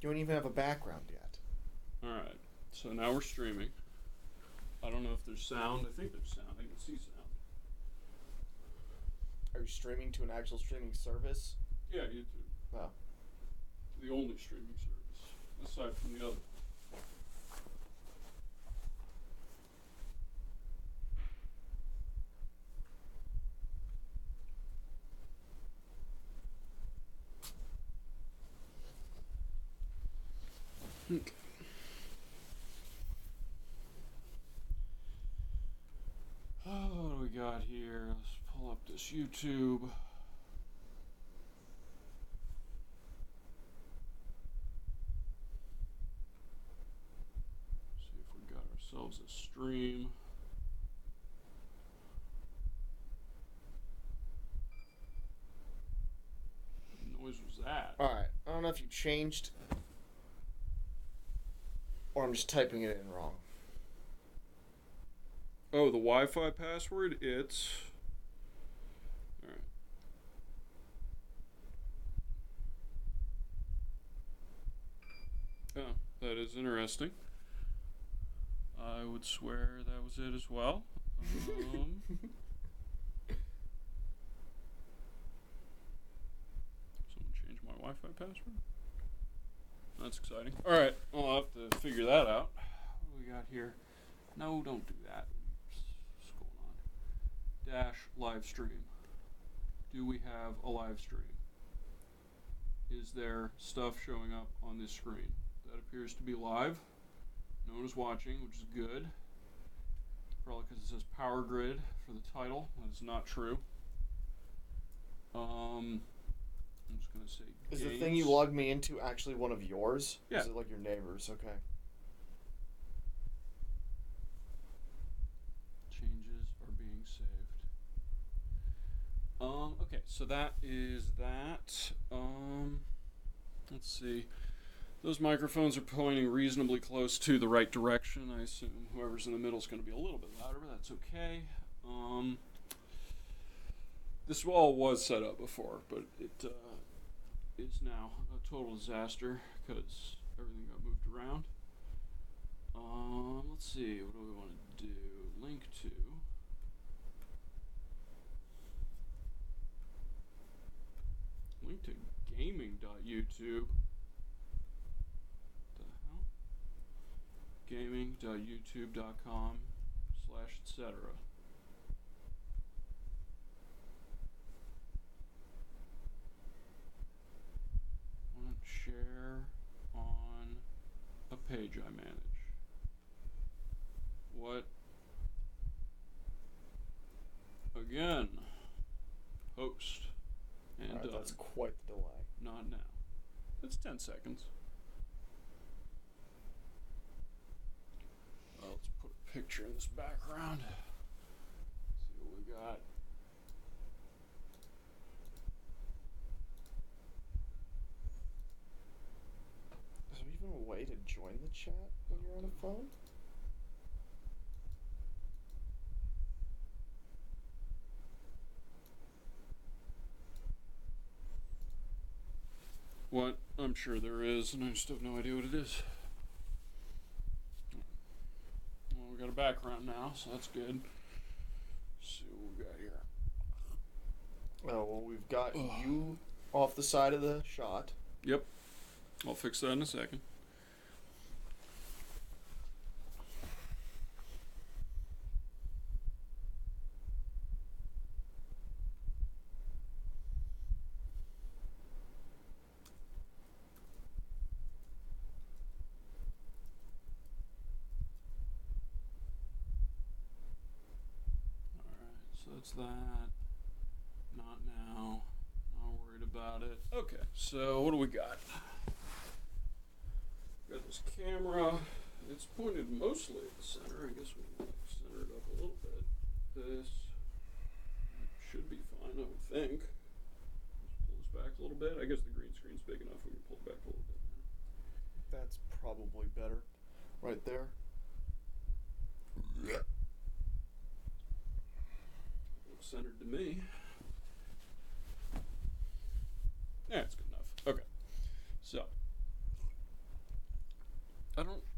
You don't even have a background yet. Alright, so now we're streaming. I don't know if there's sound. I think there's sound. I can see sound. Are you streaming to an actual streaming service? Yeah, YouTube. Oh. The only streaming service, aside from the other. Okay. Oh, what do we got here? Let's pull up this YouTube. See if we got ourselves a stream. What noise was that? Alright, I don't know if you changed or I'm just typing it in wrong. Oh, the Wi-Fi password? It's... Alright. Oh, that is interesting. I would swear that was it as well. Someone changed my Wi-Fi password? That's exciting. Alright, I'll have to figure that out. What do we got here? No, don't do that. What's going on? Dash live stream. Do we have a live stream? Is there stuff showing up on this screen? That appears to be live. No one is watching, which is good. Probably because it says Power Grid for the title. That is not true. I'm just going to say Is games. the thing you logged me into actually one of yours? Yeah. Is it like your neighbor's? Okay. Changes are being saved. Okay, so that is that. Let's see. Those microphones are pointing reasonably close to the right direction. I assume whoever's in the middle is going to be a little bit louder, but that's okay. This all was set up before, but it is now a total disaster because everything got moved around. Let's see, what do we want to do? Link to. Link to gaming.youtube. The hell? Gaming.youtube.com/etc. Share on a page I manage. What? Again. Post. And Alright, that's quite the delay. Not now. It's 10 seconds. Well, let's put a picture in this background. See what we got. Is there even a way to join the chat when you're on a phone? What? I'm sure there is, and I just have no idea what it is. Well, we got a background now, so that's good. Let's see what we got here. Oh, well, we've got you off the side of the shot. Yep. I'll fix that in a second. So that's that. Not now. Not worried about it. Okay, so what do we got? Got this camera. It's pointed mostly at the center. I guess we can center it up a little bit. This should be fine, I would think. Let's pull this back a little bit. I guess the green screen's big enough. We can pull it back a little bit. That's probably better. Right there. Looks centered to me. Yeah, it's good enough. Okay. So,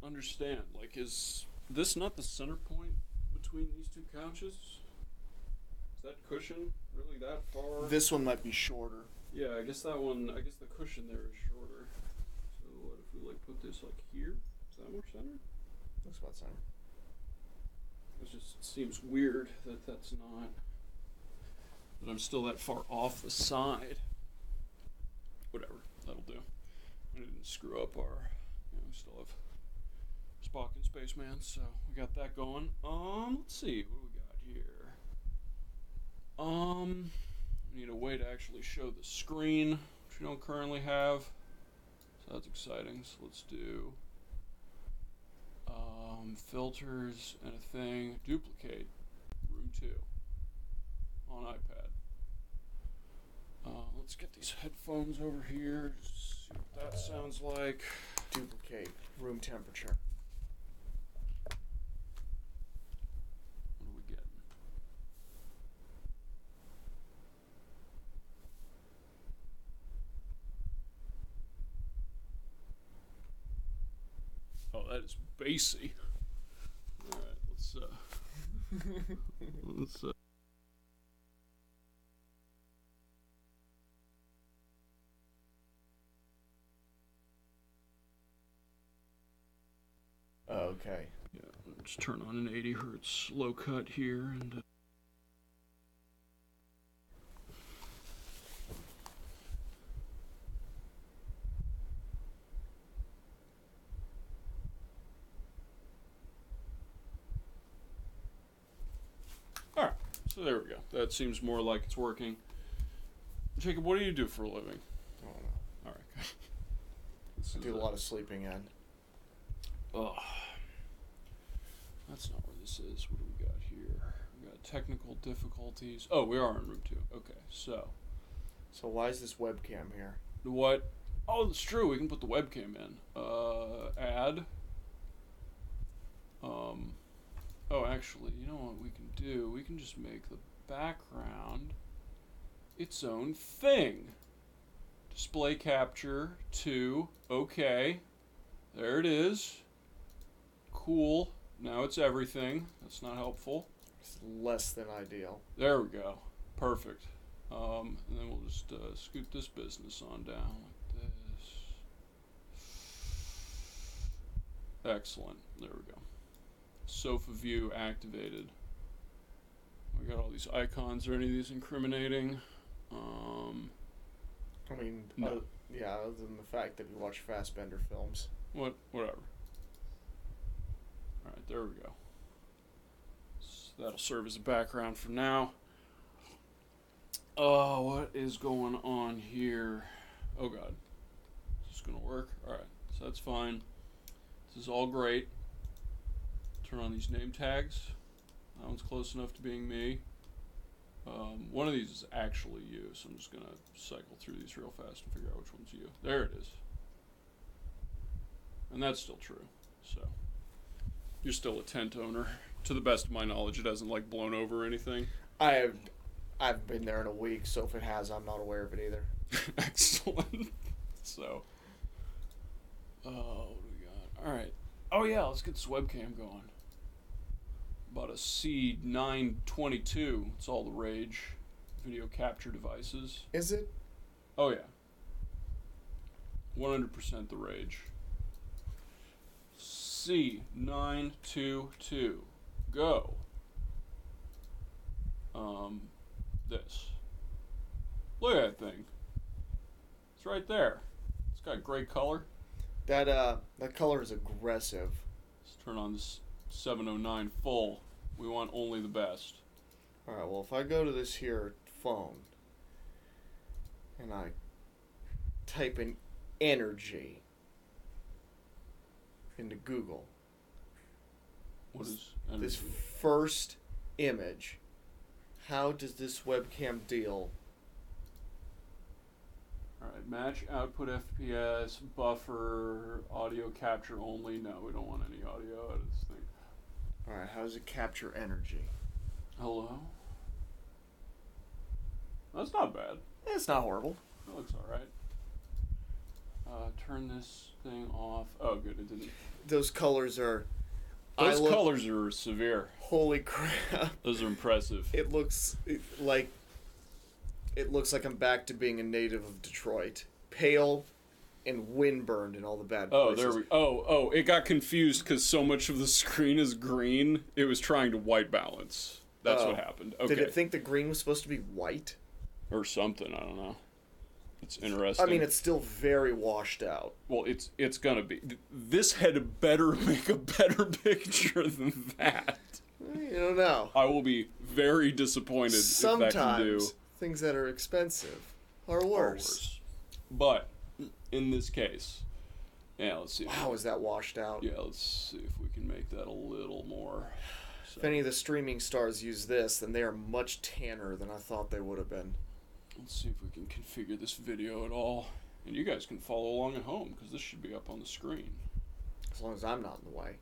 understand. Like, is this not the center point between these two couches? Is that cushion really that far? This one might be shorter. Yeah, I guess that one. I guess the cushion there is shorter. So what if we like put this like here? Is that more centered? Looks about center. It just seems weird that that's not. That I'm still that far off the side. Whatever, that'll do. I didn't screw up our. We still have Spock and Spaceman, so we got that going. Let's see what do we got here. We need a way to actually show the screen, which we don't currently have. So that's exciting. So let's do filters and a thing. Duplicate room 2 on iPad. Let's get these headphones over here. See what that sounds like. Duplicate room temperature. What are we getting? Oh, that is bassy. All right, let's Okay. yeah, let's turn on an 80 hertz low cut here and. Alright, so there we go. That seems more like it's working. Jacob, what do you do for a living? I don't know. Alright, I do a lot of sleeping in. Oh, that's not where this is. What do we got here? We got technical difficulties. Oh, we are in room 2. Okay, so. So why is this webcam here? What? Oh, that's true. We can put the webcam in. Add. Oh, actually, you know what we can do? We can just make the background its own thing. Display capture to, okay. There it is. Cool. Now it's everything. That's not helpful. It's less than ideal. There we go. Perfect. And then we'll just scoot this business on down like this. Excellent. There we go. Sofa view activated. We got all these icons. Are any of these incriminating? I mean, no. Yeah, other than the fact that we watch Fassbender films. Whatever. Alright, there we go. So that'll serve as a background for now. Oh, what is going on here? Oh god. Is this gonna work? Alright, so that's fine. This is all great. Turn on these name tags. That one's close enough to being me. One of these is actually you, so I'm just gonna cycle through these real fast and figure out which one's you. There it is. And that's still true. So you're still a tent owner. To the best of my knowledge, it hasn't like blown over or anything. I've been there in a week, so if it has, I'm not aware of it either. Excellent. So, what do we got? All right. Oh yeah, let's get this webcam going. Bought a C922. It's all the rage. Video capture devices. Is it? Oh yeah. 100% the rage. C922. Go. This. Look at that thing. It's right there. It's got great color. That color is aggressive. Let's turn on this 709 full. We want only the best. Alright, well, if I go to this here phone and I type in energy into Google, What is this energy? first image, how does this webcam deal? Alright, match output FPS, buffer, audio capture only. No, we don't want any audio out of this thing. Alright, how does it capture energy? Hello? That's not bad. It's not horrible. That looks alright. turn this thing off. Oh, good, it didn't. Those colors are... Those colors are severe. Holy crap. Those are impressive. It looks like I'm back to being a native of Detroit. Pale and windburned and all the bad places. There we Oh, it got confused because so much of the screen is green. It was trying to white balance. That's what happened. Okay. Did it think the green was supposed to be white? Or something, I don't know. It's interesting. I mean, it's still very washed out. Well, it's gonna be. This had better make a better picture than that. You don't know. I will be very disappointed if that can do. Sometimes things that are expensive are worse. But in this case, yeah, let's see. Wow, is that washed out? Yeah, let's see if we can make that a little more. If any of the streaming stars use this, then they are much tanner than I thought they would have been. Let's see if we can configure this video at all. And you guys can follow along at home, because this should be up on the screen. As long as I'm not in the way.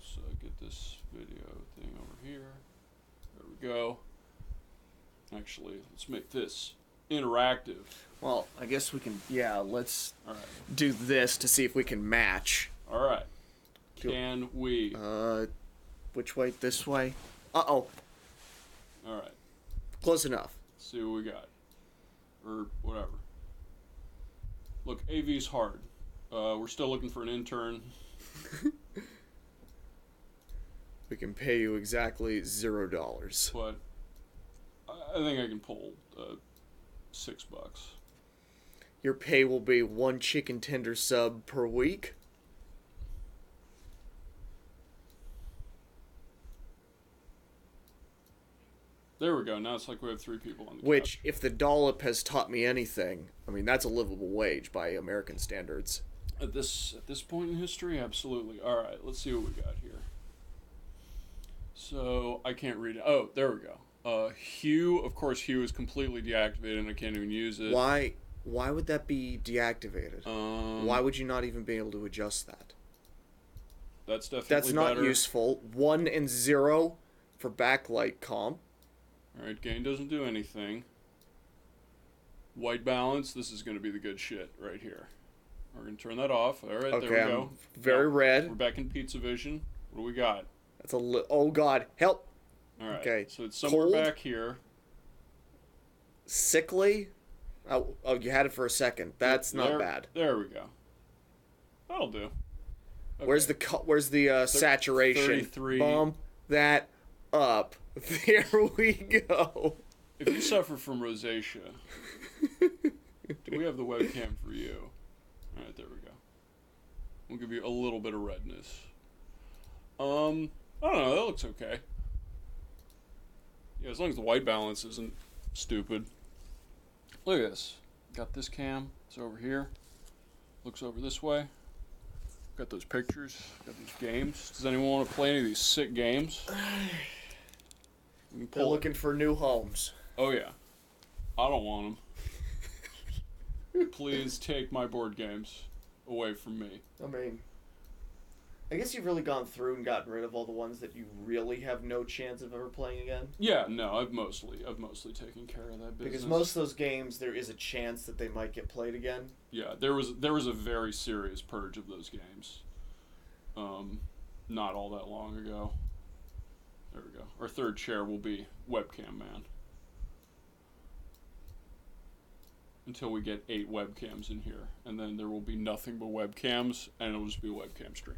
So get this video thing over here. There we go. Actually, let's make this interactive. Well, I guess we can, let's All right. do this to see if we can match. All right. Can we? Which way? This way? Uh-oh. All right. Close enough. Let's see what we got. Or whatever. Look, AV's hard. We're still looking for an intern. We can pay you exactly $0. But I think I can pull $6. Your pay will be 1 chicken tender sub per week. There we go. Now it's like we have 3 people on the Which, couch. if the dollop has taught me anything, I mean, that's a livable wage by American standards. At this point in history, absolutely. All right, let's see what we got here. So I can't read it. Oh, there we go. Hue, of course, Hue is completely deactivated, and I can't even use it. Why would that be deactivated? Why would you not even be able to adjust that? That's definitely That's not better. useful. 1 and 0 for backlight comp. All right, gain doesn't do anything. White balance, this is going to be the good shit right here. We're going to turn that off. All right, Okay, there we go. I'm very red. We're back in Pizza Vision. What do we got? That's oh God, help! All right, Okay, so it's somewhere cold? back here. Sickly? Oh, you had it for a second. That's not bad. There we go. That'll do. Okay. Where's the saturation? 33. Bump that up. There we go. If you suffer from rosacea, do we have the webcam for you? All right, there we go. We'll give you a little bit of redness. I don't know. That looks okay. Yeah, as long as the white balance isn't stupid. Look at this. Got this cam. It's over here. Looks over this way. Got those pictures. Got these games. Does anyone want to play any of these sick games? They're looking for new homes. Oh yeah. I don't want them. Please take my board games away from me. I mean, I guess you've really gone through and gotten rid of all the ones that you really have no chance of ever playing again. Yeah, no, I've mostly taken care of that business. Because most of those games, there is a chance that they might get played again. Yeah, there was a very serious purge of those games. Not all that long ago. There we go. Our third chair will be webcam man. Until we get 8 webcams in here, and then there will be nothing but webcams, and it'll just be a webcam stream.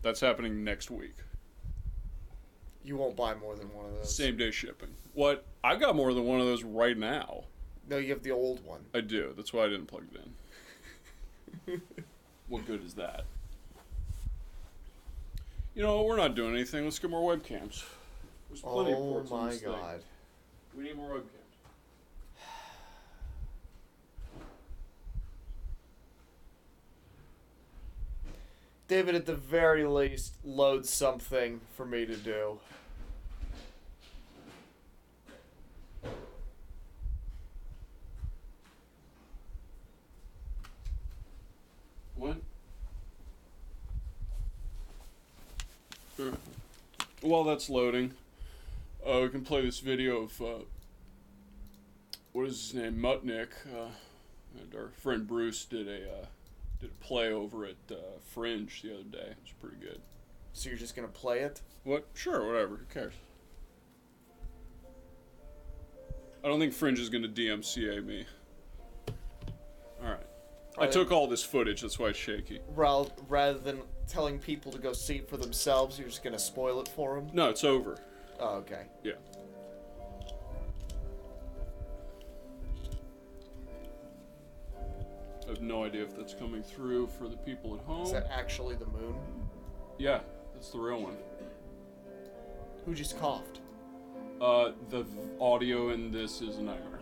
That's happening next week. You won't buy more than one of those. Same day shipping. What? I got more than one of those right now. No, you have the old one. I do. That's why I didn't plug it in. What good is that? You know, we're not doing anything. Let's get more webcams. There's plenty of ports on this thing. God. We need more webcams. David, at the very least, load something for me to do. What? Sure. While that's loading, we can play this video of, what is his name, Mutnick, and our friend Bruce did a Did a play over at Fringe the other day. It was pretty good. So you're just gonna play it? What? Sure, whatever. Who cares? I don't think Fringe is going to DMCA me. Alright. I took all this footage, that's why it's shaky. Rather than telling people to go see it for themselves, you're just gonna spoil it for them? No, it's over. Oh, okay. Yeah. I have no idea if that's coming through for the people at home. Is that actually the moon? Yeah, that's the real one. Who just coughed? The audio in this is a nightmare.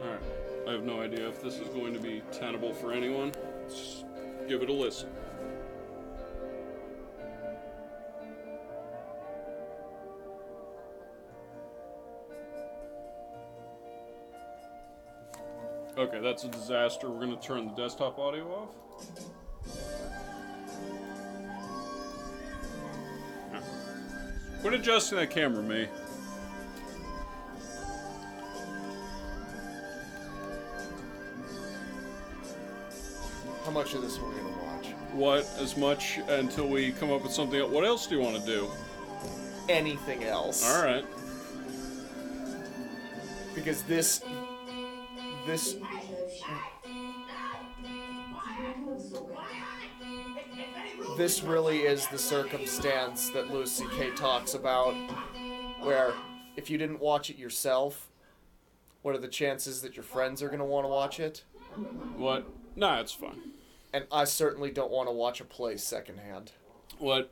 Alright, I have no idea if this is going to be tenable for anyone. Let's give it a listen. Okay, that's a disaster. We're going to turn the desktop audio off. Quit adjusting that camera, me. How much of this we're gonna watch? What? As much until we come up with something else. What else do you want to do? Anything else. Alright. Because this really is the circumstance that Louis C.K. talks about, where if you didn't watch it yourself, what are the chances that your friends are going to want to watch it? What? Nah, it's fine. And I certainly don't want to watch a play secondhand. What?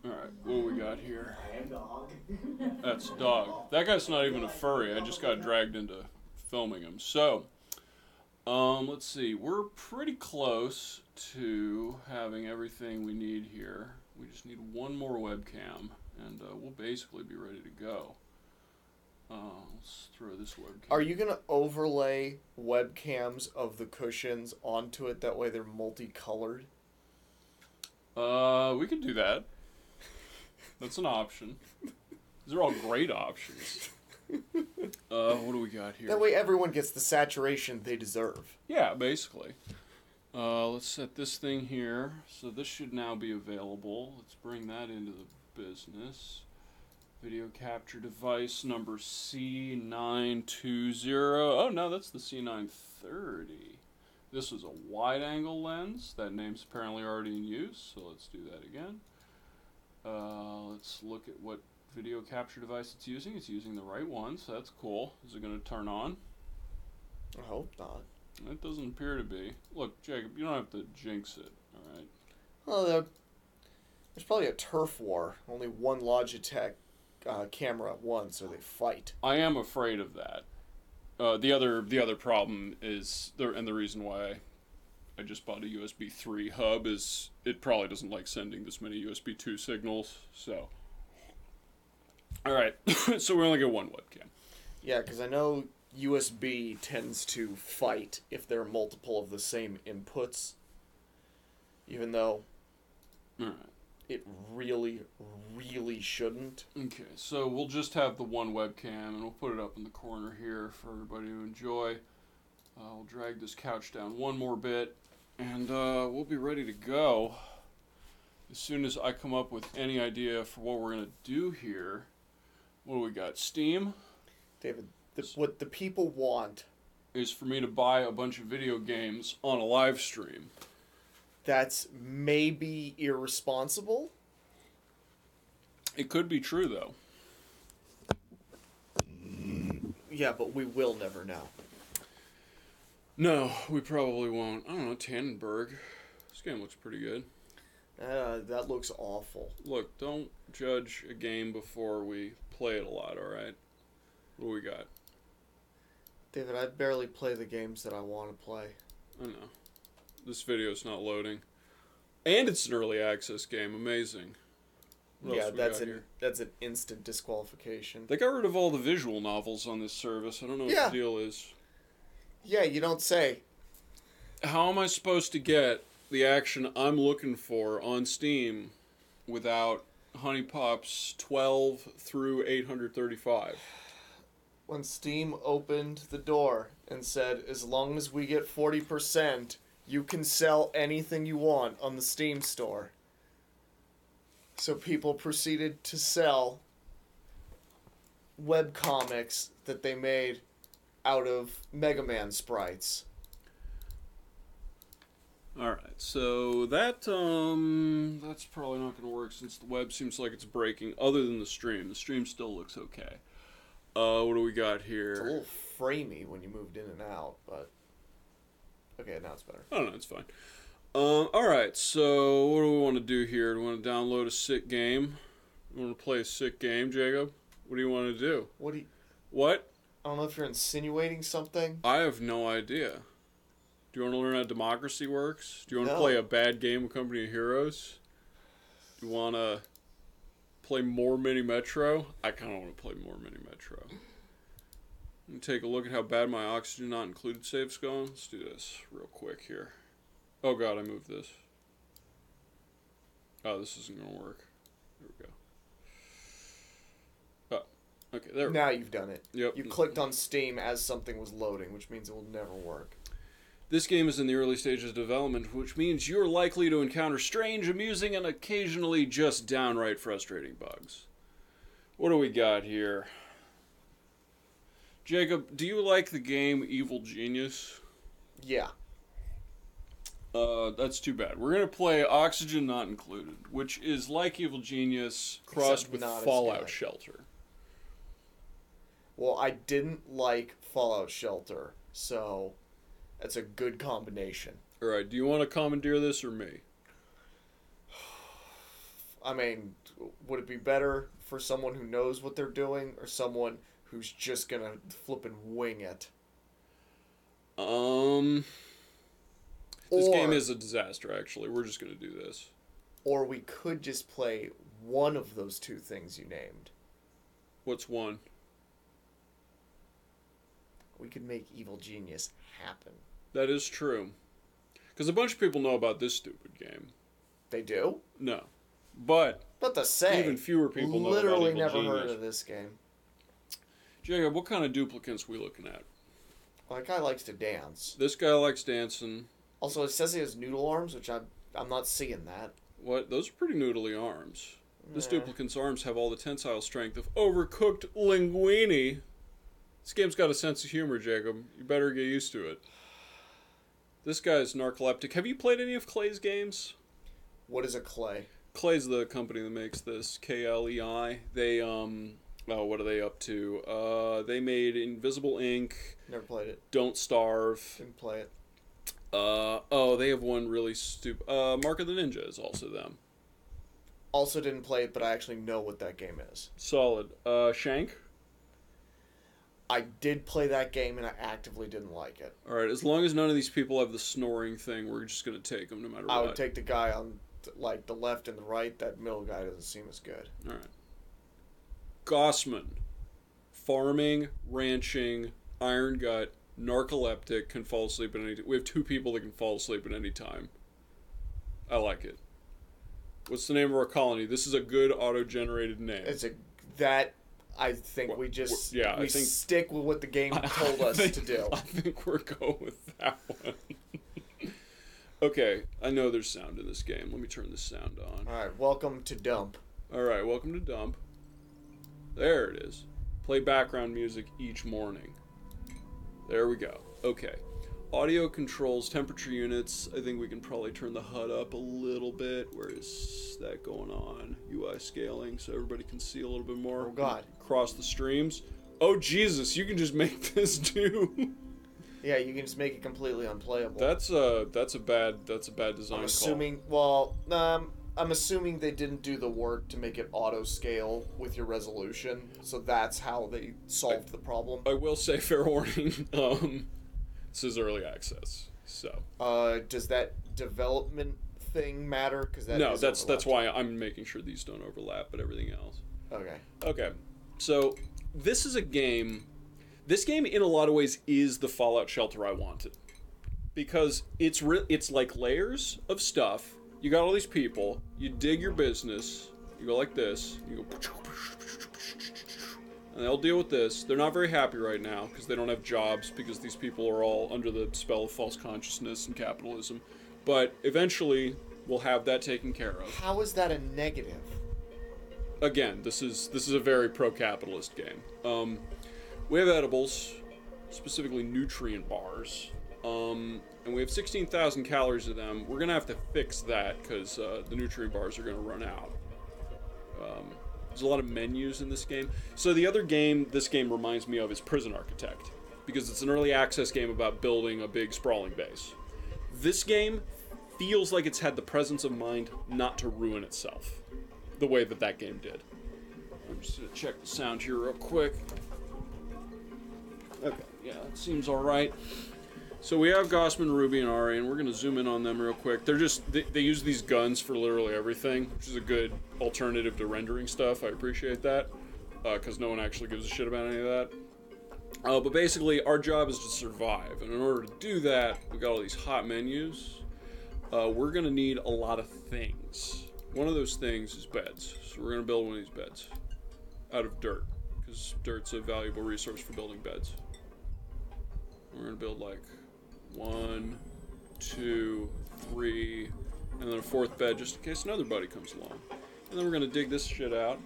Alright, what do we got here? That's dog. That guy's not even a furry. I just got dragged into filming him. So, let's see. We're pretty close to having everything we need here. We just need one more webcam, and we'll basically be ready to go. Let's throw this webcam. Are you going to overlay webcams of the cushions onto it? That way they're multicolored? We could do that. That's an option. These are all great options. What do we got here? That way everyone gets the saturation they deserve. Yeah, basically. Let's set this thing here. So this should now be available. Let's bring that into the business. Video capture device number C920. Oh, no, that's the C930. This is a wide-angle lens. That name's apparently already in use, so let's do that again. Let's look at what video capture device it's using. It's using the right one, so that's cool. Is it going to turn on? I hope not. It doesn't appear to be. Look, Jacob, you don't have to jinx it, alright? Well, there's probably a turf war. Only one Logitech camera at once, or they fight. I am afraid of that. The other problem is, and the reason why I just bought a USB 3 hub is it probably doesn't like sending this many USB 2 signals, so. Alright, so we only get one webcam. Yeah, because I know USB tends to fight if there are multiple of the same inputs, even though it really, really shouldn't. Okay, so we'll just have the one webcam, and we'll put it up in the corner here for everybody to enjoy. We'll drag this couch down one more bit, and we'll be ready to go as soon as I come up with any idea for what we're going to do here. What do we got? Steam? David, what the people want is for me to buy a bunch of video games on a live stream. That's maybe irresponsible. It could be true, though. Yeah, but we will never know. No, we probably won't. I don't know, Tannenberg. This game looks pretty good. That looks awful. Look, don't judge a game before we play it a lot, alright? What do we got? David, I barely play the games that I want to play. I know. This video's not loading. And it's an early access game. Amazing. What Yeah, else we got here? that's an instant disqualification. They got rid of all the visual novels on this service. I don't know what the deal is. Yeah, you don't say. How am I supposed to get the action I'm looking for on Steam without Honey Pops 12 through 835. When Steam opened the door and said, as long as we get 40%, you can sell anything you want on the Steam store. So people proceeded to sell webcomics that they made out of Mega Man sprites. Alright, so that's probably not going to work since the web seems like it's breaking, other than the stream. The stream still looks okay. What do we got here? It's a little framey when you moved in and out, but... Okay, now it's better. Oh, no, it's fine. Alright, so what do we want to do here? Do we want to download a sick game? You want to play a sick game, Jacob? What do you want to do? What? I don't know if you're insinuating something. I have no idea. Do you want to learn how democracy works? Do you want to play a bad game of Company of Heroes? Do you want to play more Mini Metro? I kind of want to play more Mini Metro. Let me take a look at how bad my Oxygen Not Included save's going. Let's do this real quick here. Oh god, I moved this. Oh, this isn't going to work. There we go. Oh, okay, there we go. Now you've done it. Yep. You clicked on Steam as something was loading, which means it will never work. This game is in the early stages of development, which means you're likely to encounter strange, amusing, and occasionally just downright frustrating bugs. What do we got here? Jacob, do you like the game Evil Genius? Yeah. That's too bad. We're going to play Oxygen Not Included, which is like Evil Genius crossed with Fallout Shelter. Well, I didn't like Fallout Shelter, so... That's a good combination. Alright, do you want to commandeer this or me? I mean, would it be better for someone who knows what they're doing or someone who's just gonna flip and wing it? This game is a disaster, actually. We're just gonna do this. Or we could just play one of those two things you named. What's one? We could make Evil Genius happen. That is true. Because a bunch of people know about this stupid game. They do? No. But to say, even fewer people know about literally Evil never Genius. heard of this game. Jacob, what kind of duplicants we looking at? Well, that guy likes to dance. This guy likes dancing. Also, it says he has noodle arms, which I'm not seeing that. What? Those are pretty noodly arms. This duplicant's arms have all the tensile strength of overcooked linguine. This game's got a sense of humor, Jacob. You better get used to it. This guy's narcoleptic. Have you played any of Clay's games? What is a Clay? Clay's the company that makes this. KLEI. They, what are they up to? They made Invisible Ink. Never played it. Don't Starve. Didn't play it. They have one really stupid... Mark of the Ninja is also them. Also didn't play it, but I actually know what that game is. Solid. Shank? I did play that game, and I actively didn't like it. Alright, as long as none of these people have the snoring thing, we're just going to take them no matter what. I would take the guy on, the left and the right. That middle guy doesn't seem as good. Alright. Gossman. Farming, ranching, iron gut, narcoleptic, can fall asleep at any time. We have two people that can fall asleep at any time. I like it. What's the name of our colony? This is a good auto-generated name. I think we think, stick with what the game told us to do. I think we're going with that one. Okay, I know there's sound in this game. Let me turn this sound on. Alright, welcome to Dump. Alright, welcome to Dump. There it is. Play background music each morning. There we go. Okay. Audio controls, temperature units. I think we can probably turn the HUD up a little bit. Where is that going on? UI scaling so everybody can see a little bit more. Oh god. Across the streams. Oh Jesus, you can just make this do. Yeah, you can just make it completely unplayable. That's a bad design I'm assuming they didn't do the work to make it auto scale with your resolution, so that's how they solved the problem. I will say, fair warning, this is early access, so. Does that development thing matter? That's why I'm making sure these don't overlap, but everything else. Okay. So this is a game. This game, in a lot of ways, is the Fallout Shelter I wanted, because it's like layers of stuff. You got all these people. You dig your business. You go like this. You go... And they'll deal with this. They're not very happy right now because they don't have jobs because these people are all under the spell of false consciousness and capitalism. But eventually, we'll have that taken care of. How is that a negative? Again, this is a very pro-capitalist game. We have edibles, specifically nutrient bars, and we have 16,000 calories of them. We're gonna have to fix that because the nutrient bars are gonna run out. There's a lot of menus in this game. So the other game this game reminds me of is Prison Architect, because it's an early access game about building a big sprawling base. This game feels like it's had the presence of mind not to ruin itself the way that game did. I'm just gonna check the sound here real quick. Okay, yeah, it seems alright. So we have Gossman, Ruby, and Ari, and we're gonna zoom in on them real quick. They're just, they use these guns for literally everything, which is a good alternative to rendering stuff. I appreciate that, because no one actually gives a shit about any of that. But basically, our job is to survive, and in order to do that, we got all these hot menus. We're gonna need a lot of things. One of those things is beds, so we're gonna build one of these beds out of dirt, because dirt's a valuable resource for building beds. We're gonna build like 1, 2, 3, and then a 4th bed just in case another buddy comes along. And then we're gonna dig this shit out.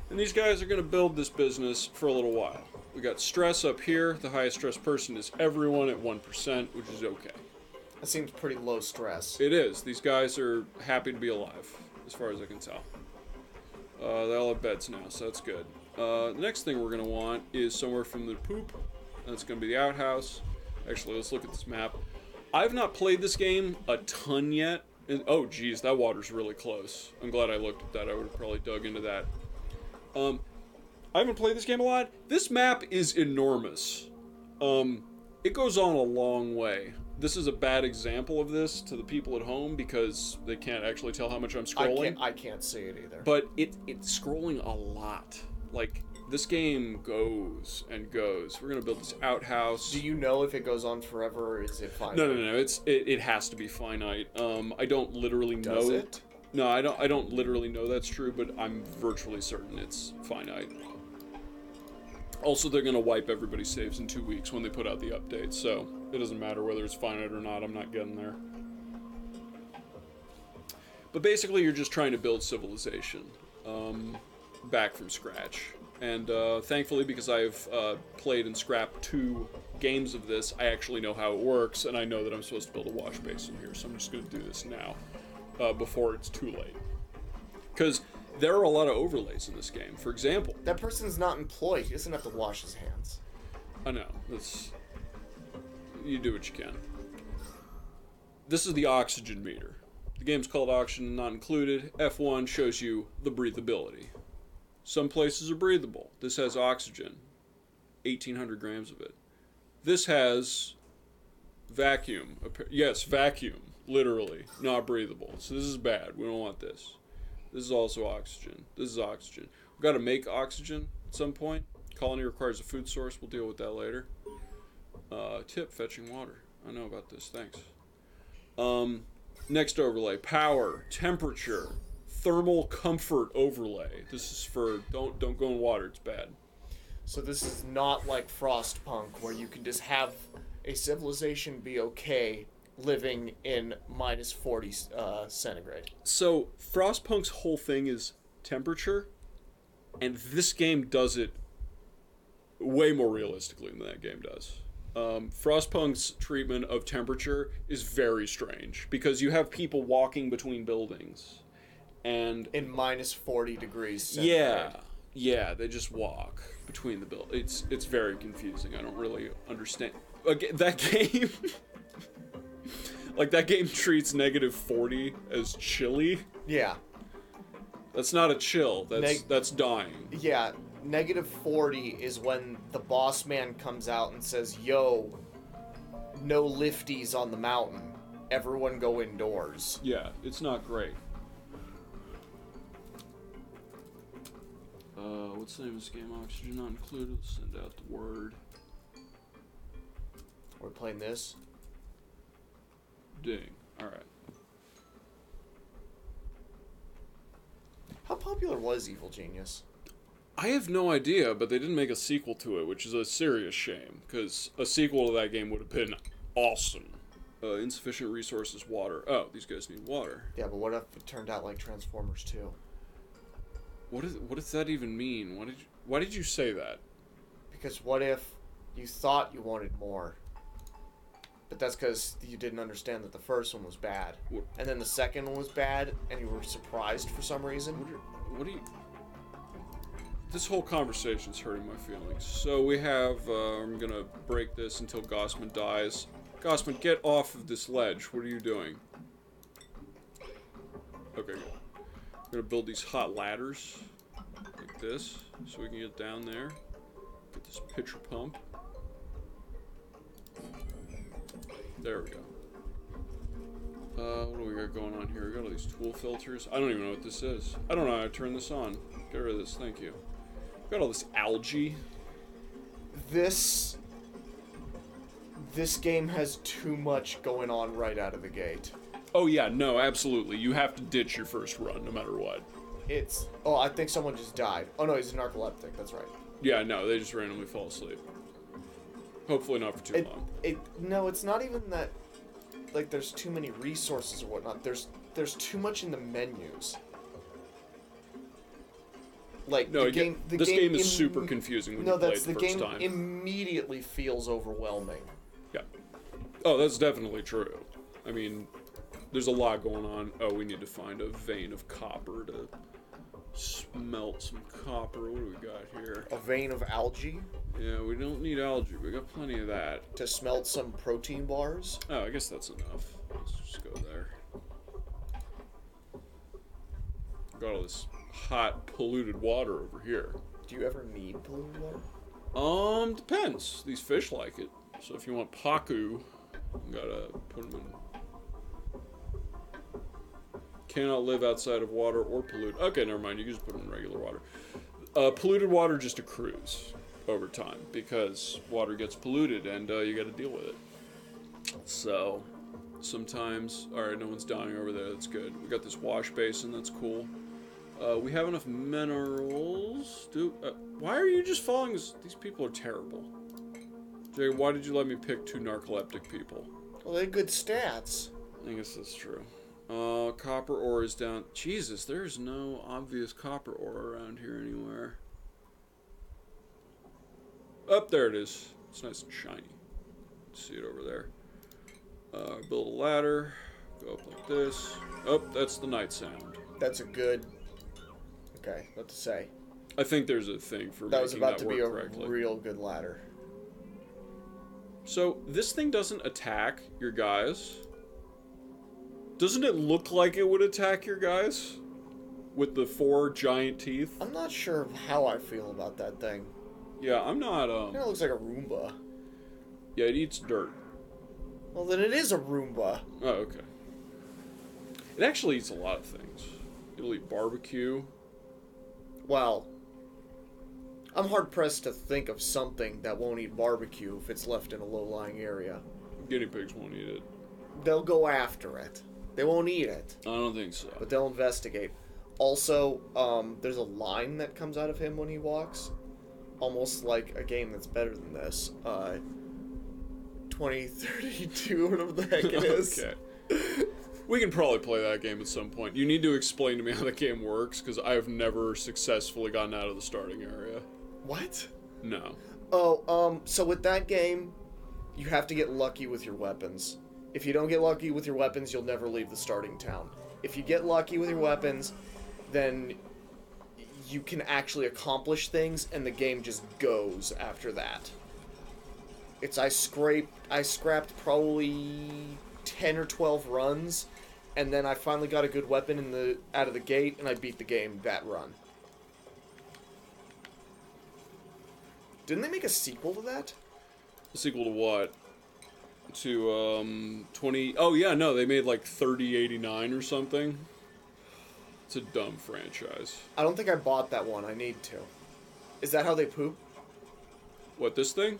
And these guys are gonna build this business for a little while. We got stress up here. The highest stress person is everyone at 1%, which is okay. That seems pretty low stress. It is. These guys are happy to be alive, as far as I can tell. They all have beds now, so that's good. The next thing we're gonna want is somewhere from the poop. That's gonna be the outhouse. Actually, let's look at this map. I've not played this game a ton yet. And, oh, geez, that water's really close. I'm glad I looked at that. I would have probably dug into that. I haven't played this game a lot. This map is enormous. It goes on a long way. This is a bad example of this to the people at home because they can't actually tell how much I'm scrolling. I can't see it either. But it's scrolling a lot. Like, this game goes and goes. We're gonna build this outhouse. Do you know if it goes on forever, or is it finite? No. It has to be finite. I don't literally know. Does it? No, I don't literally know that's true, but I'm virtually certain it's finite. Also, they're gonna wipe everybody's saves in 2 weeks when they put out the update, so it doesn't matter whether it's finite or not. I'm not getting there. But basically, you're just trying to build civilization back from scratch. And thankfully, because I've played and scrapped 2 games of this, I actually know how it works, and I know that I'm supposed to build a wash basin here, so I'm just going to do this now, before it's too late. Because there are a lot of overlays in this game. For example... That person's not employed. He doesn't have to wash his hands. I know. You do what you can. This is the oxygen meter. The game's called Oxygen Not Included. F1 shows you the breathability. Some places are breathable. This has oxygen. 1,800 grams of it. This has vacuum. Yes, vacuum. Literally. Not breathable. So this is bad. We don't want this. This is also oxygen. This is oxygen. We've got to make oxygen at some point. Colony requires a food source. We'll deal with that later. Tip, fetching water. I know about this. Thanks. Next overlay. Power. Temperature. Thermal comfort overlay. This is for don't go in water, it's bad. So this is not like Frostpunk, where you can just have a civilization be okay living in minus 40 centigrade. So Frostpunk's whole thing is temperature, and this game does it way more realistically than that game does. Frostpunk's treatment of temperature is very strange because you have people walking between buildings. And in minus 40 degrees centigrade. Yeah, they just walk between the buildings. It's very confusing. I don't really understand. Again, that game, like that game treats negative 40 as chilly. Yeah. That's not a chill. That's dying. Yeah, negative 40 is when the boss man comes out and says, "Yo, no lifties on the mountain. Everyone go indoors." Yeah, it's not great. What's the name of this game? Oxygen Not Included. Let's send out the word. We're playing this. Ding. Alright. How popular was Evil Genius? I have no idea, but they didn't make a sequel to it, which is a serious shame, because a sequel to that game would have been awesome. Insufficient resources, water. Oh, these guys need water. Yeah, but what if it turned out like Transformers 2? What does that even mean? Why did you say that? Because what if you thought you wanted more, but that's because you didn't understand that the first one was bad, and then the second one was bad, and you were surprised for some reason? What do you... This whole conversation's hurting my feelings. So we have, I'm gonna break this until Gossman dies. Gossman, get off of this ledge. What are you doing? Okay, good. I'm gonna build these hot ladders, like this, so we can get down there. Get this pitcher pump. There we go. What do we got going on here? We got all these tool filters. I don't even know what this is. I don't know how to turn this on. Get rid of this, thank you. Got all this algae. This game has too much going on right out of the gate. Oh yeah, no, absolutely. You have to ditch your first run, no matter what. It's... Oh, I think someone just died. Oh no, he's a narcoleptic, that's right. Yeah, no, they just randomly fall asleep. Hopefully not for too long. No, it's not even that, like, there's too many resources or whatnot. There's too much in the menus. Like, no, this game is super confusing when you play it the first time. No, the game immediately feels overwhelming. Yeah. Oh, that's definitely true. I mean, there's a lot going on. Oh, we need to find a vein of copper to smelt some copper. What do we got here? A vein of algae? Yeah, we don't need algae. We got plenty of that. To smelt some protein bars? Oh, I guess that's enough. Let's just go there. Got all this hot, polluted water over here. Do you ever need polluted water? Depends. These fish like it. So if you want paku, you gotta put them in. Cannot live outside of water or pollute. Okay, never mind. You can just put them in regular water. Polluted water just accrues over time because water gets polluted and you gotta deal with it. So sometimes, alright, no one's dying over there. That's good. We got this wash basin. That's cool. We have enough minerals. Why are you just following us? These people are terrible. Jay, why did you let me pick 2 narcoleptic people? Well, they had good stats. I guess that's true. Copper ore is down. Jesus, there's no obvious copper ore around here anywhere. Up there it is. It's nice and shiny. See it over there. Build a ladder. Go up like this. Oh, that's the night sound. That's a good... Okay, what to say? I think there's a thing for that was about to be a correctly. Real good ladder. So this thing doesn't attack your guys. Doesn't it look like it would attack your guys? With the 4 giant teeth? I'm not sure how I feel about that thing. Yeah, I'm not, It kind of looks like a Roomba. Yeah, it eats dirt. Well, then it is a Roomba. Oh, okay. It actually eats a lot of things. It'll eat barbecue. Well, I'm hard-pressed to think of something that won't eat barbecue if it's left in a low-lying area. Guinea pigs won't eat it. They'll go after it. They won't eat it. I don't think so. But they'll investigate. Also, there's a line that comes out of him when he walks. Almost like a game that's better than this. 2032, whatever the heck it is. Okay. We can probably play that game at some point. You need to explain to me how the game works, because I have never successfully gotten out of the starting area. What? No. Oh, so with that game, you have to get lucky with your weapons. If you don't get lucky with your weapons, you'll never leave the starting town. If you get lucky with your weapons, then you can actually accomplish things, and the game just goes after that. I scrapped probably 10 or 12 runs, and then I finally got a good weapon out of the gate, and I beat the game that run. Didn't they make a sequel to that? A sequel to what? To, 20... Oh, yeah, no, they made, like, 3089 or something. It's a dumb franchise. I don't think I bought that one. I need to. Is that how they poop? What, this thing?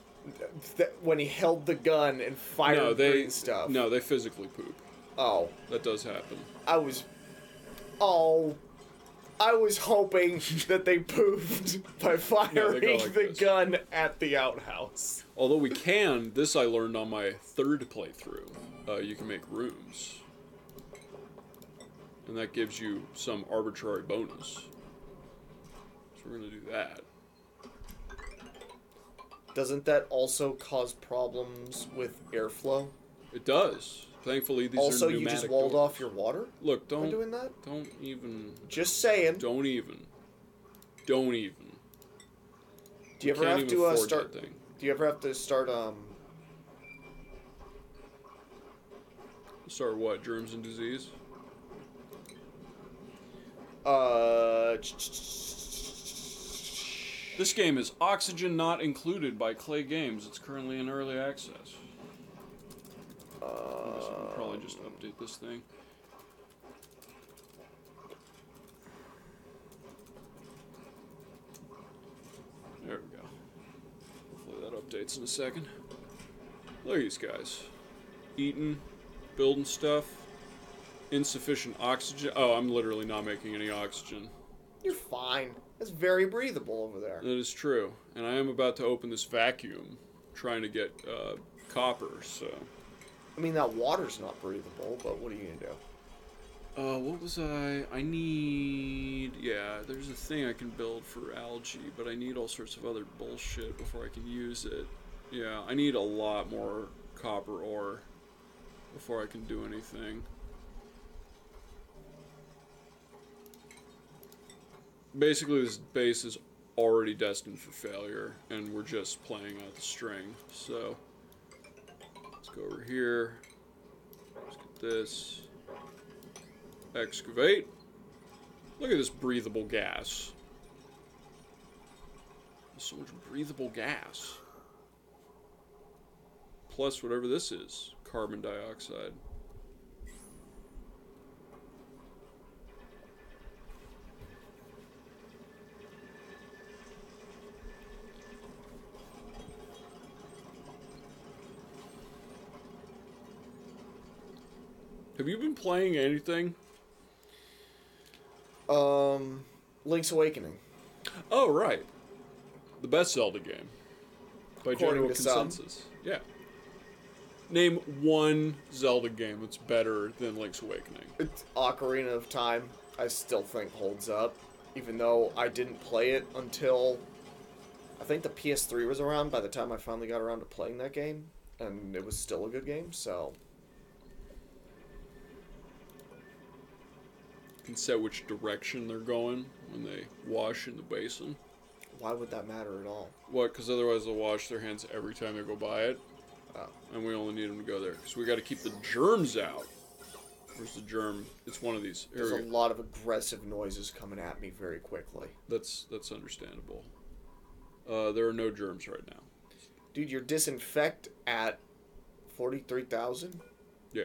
When he held the gun and fired green stuff. No, they physically poop. Oh. That does happen. Oh. I was hoping that they poofed by firing the gun at the outhouse. Although we can, this I learned on my third playthrough. You can make rooms. And that gives you some arbitrary bonus. So we're going to do that. Doesn't that also cause problems with airflow? It does. Thankfully, these also, are pneumatic. Also, you just walled doors. off your water? Look, don't... by doing that? Don't even... Just saying. Don't even. Don't even. Do you ever have to start... Do you ever have to start, Start what? Germs and disease? This game is Oxygen Not Included by Clay Games. It's currently in early access. I'll probably just update this thing. There we go. Hopefully that updates in a second. Look at these guys. Eating, building stuff. Insufficient oxygen. Oh, I'm literally not making any oxygen. You're fine. It's very breathable over there. That is true. And I am about to open this vacuum, trying to get copper, so... I mean, that water's not breathable, but what are you gonna do? What was I need... Yeah, there's a thing I can build for algae, but I need all sorts of other bullshit before I can use it. Yeah, I need a lot more copper ore before I can do anything. Basically, this base is already destined for failure, and we're just playing out the string, so... Let's go over here. Let's get this. Excavate. Look at this breathable gas. There's so much breathable gas. Plus whatever this is. Carbon dioxide. Have you been playing anything? Link's Awakening. Oh, right. The best Zelda game. By general consensus. Yeah. Name one Zelda game that's better than Link's Awakening. It's Ocarina of Time. I still think holds up. Even though I didn't play it until... I think the PS3 was around by the time I finally got around to playing that game. And it was still a good game, so... Can set which direction they're going when they wash in the basin. Why would that matter at all? What? Because otherwise they'll wash their hands every time they go by it. Oh. And we only need them to go there. So we got to keep the germs out. Where's the germ? It's one of these. There's a lot of aggressive noises coming at me very quickly. That's understandable. There are no germs right now. Dude, you're disinfect at 43,000? Yeah.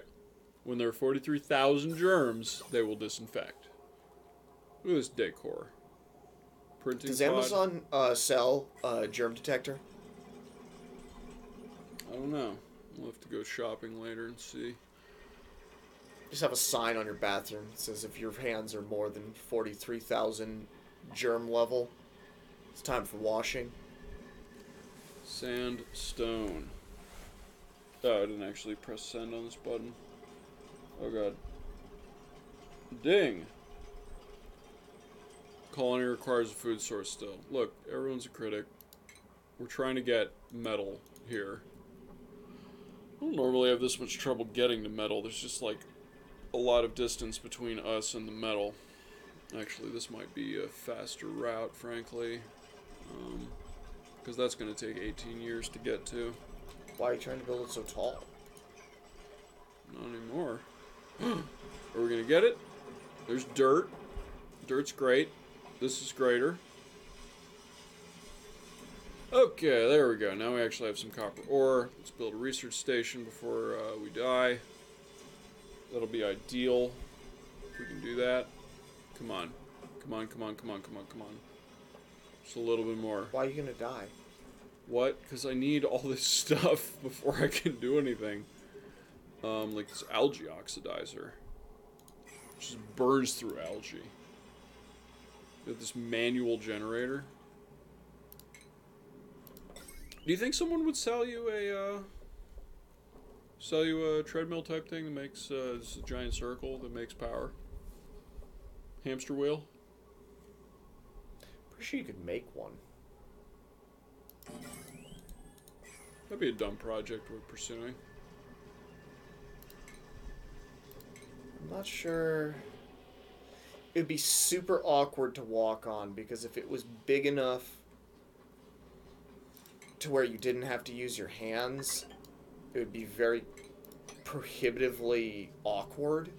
When there are 43,000 germs, they will disinfect. Look at this decor. Printing Does Amazon sell a germ detector? I don't know. We'll have to go shopping later and see. Just have a sign on your bathroom that says if your hands are more than 43,000 germ level, it's time for washing. Sandstone. Oh, I didn't actually press send on this button. Oh god. Ding! Colony requires a food source still. Look, everyone's a critic. We're trying to get metal here. I don't normally have this much trouble getting to metal. There's just like a lot of distance between us and the metal. Actually, this might be a faster route, frankly. Because that's going to take 18 years to get to. Why are you trying to build it so tall? Not anymore. Are we going to get it? There's dirt. Dirt's great. This is greater. Okay, there we go. Now we actually have some copper ore. Let's build a research station before we die. That'll be ideal if we can do that. Come on. Come on, come on, come on, come on, come on. Just a little bit more. Why are you going to die? What? Because I need all this stuff before I can do anything. Like this algae oxidizer. Just burns through algae. Got this manual generator. Do you think someone would sell you a treadmill type thing that makes this giant circle that makes power? Hamster wheel? Pretty sure you could make one. That'd be a dumb project we're pursuing. I'm not sure. It'd be super awkward to walk on because if it was big enough to where you didn't have to use your hands, it would be very prohibitively awkward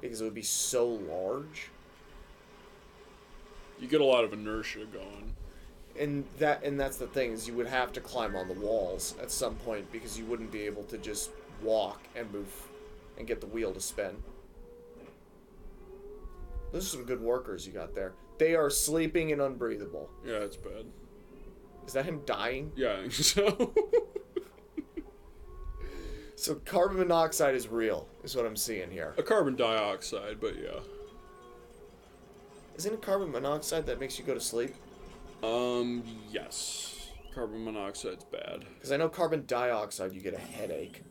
because it would be so large. You get a lot of inertia going. And that's the thing, is you would have to climb on the walls at some point because you wouldn't be able to just walk and move and get the wheel to spin. Those are some good workers you got there. They are sleeping and unbreathable. Yeah, it's bad. Is that him dying? Yeah, I think so. So carbon monoxide is real, is what I'm seeing here. A carbon dioxide, but yeah. Isn't it carbon monoxide that makes you go to sleep? Yes. Carbon monoxide's bad. Because I know carbon dioxide, you get a headache.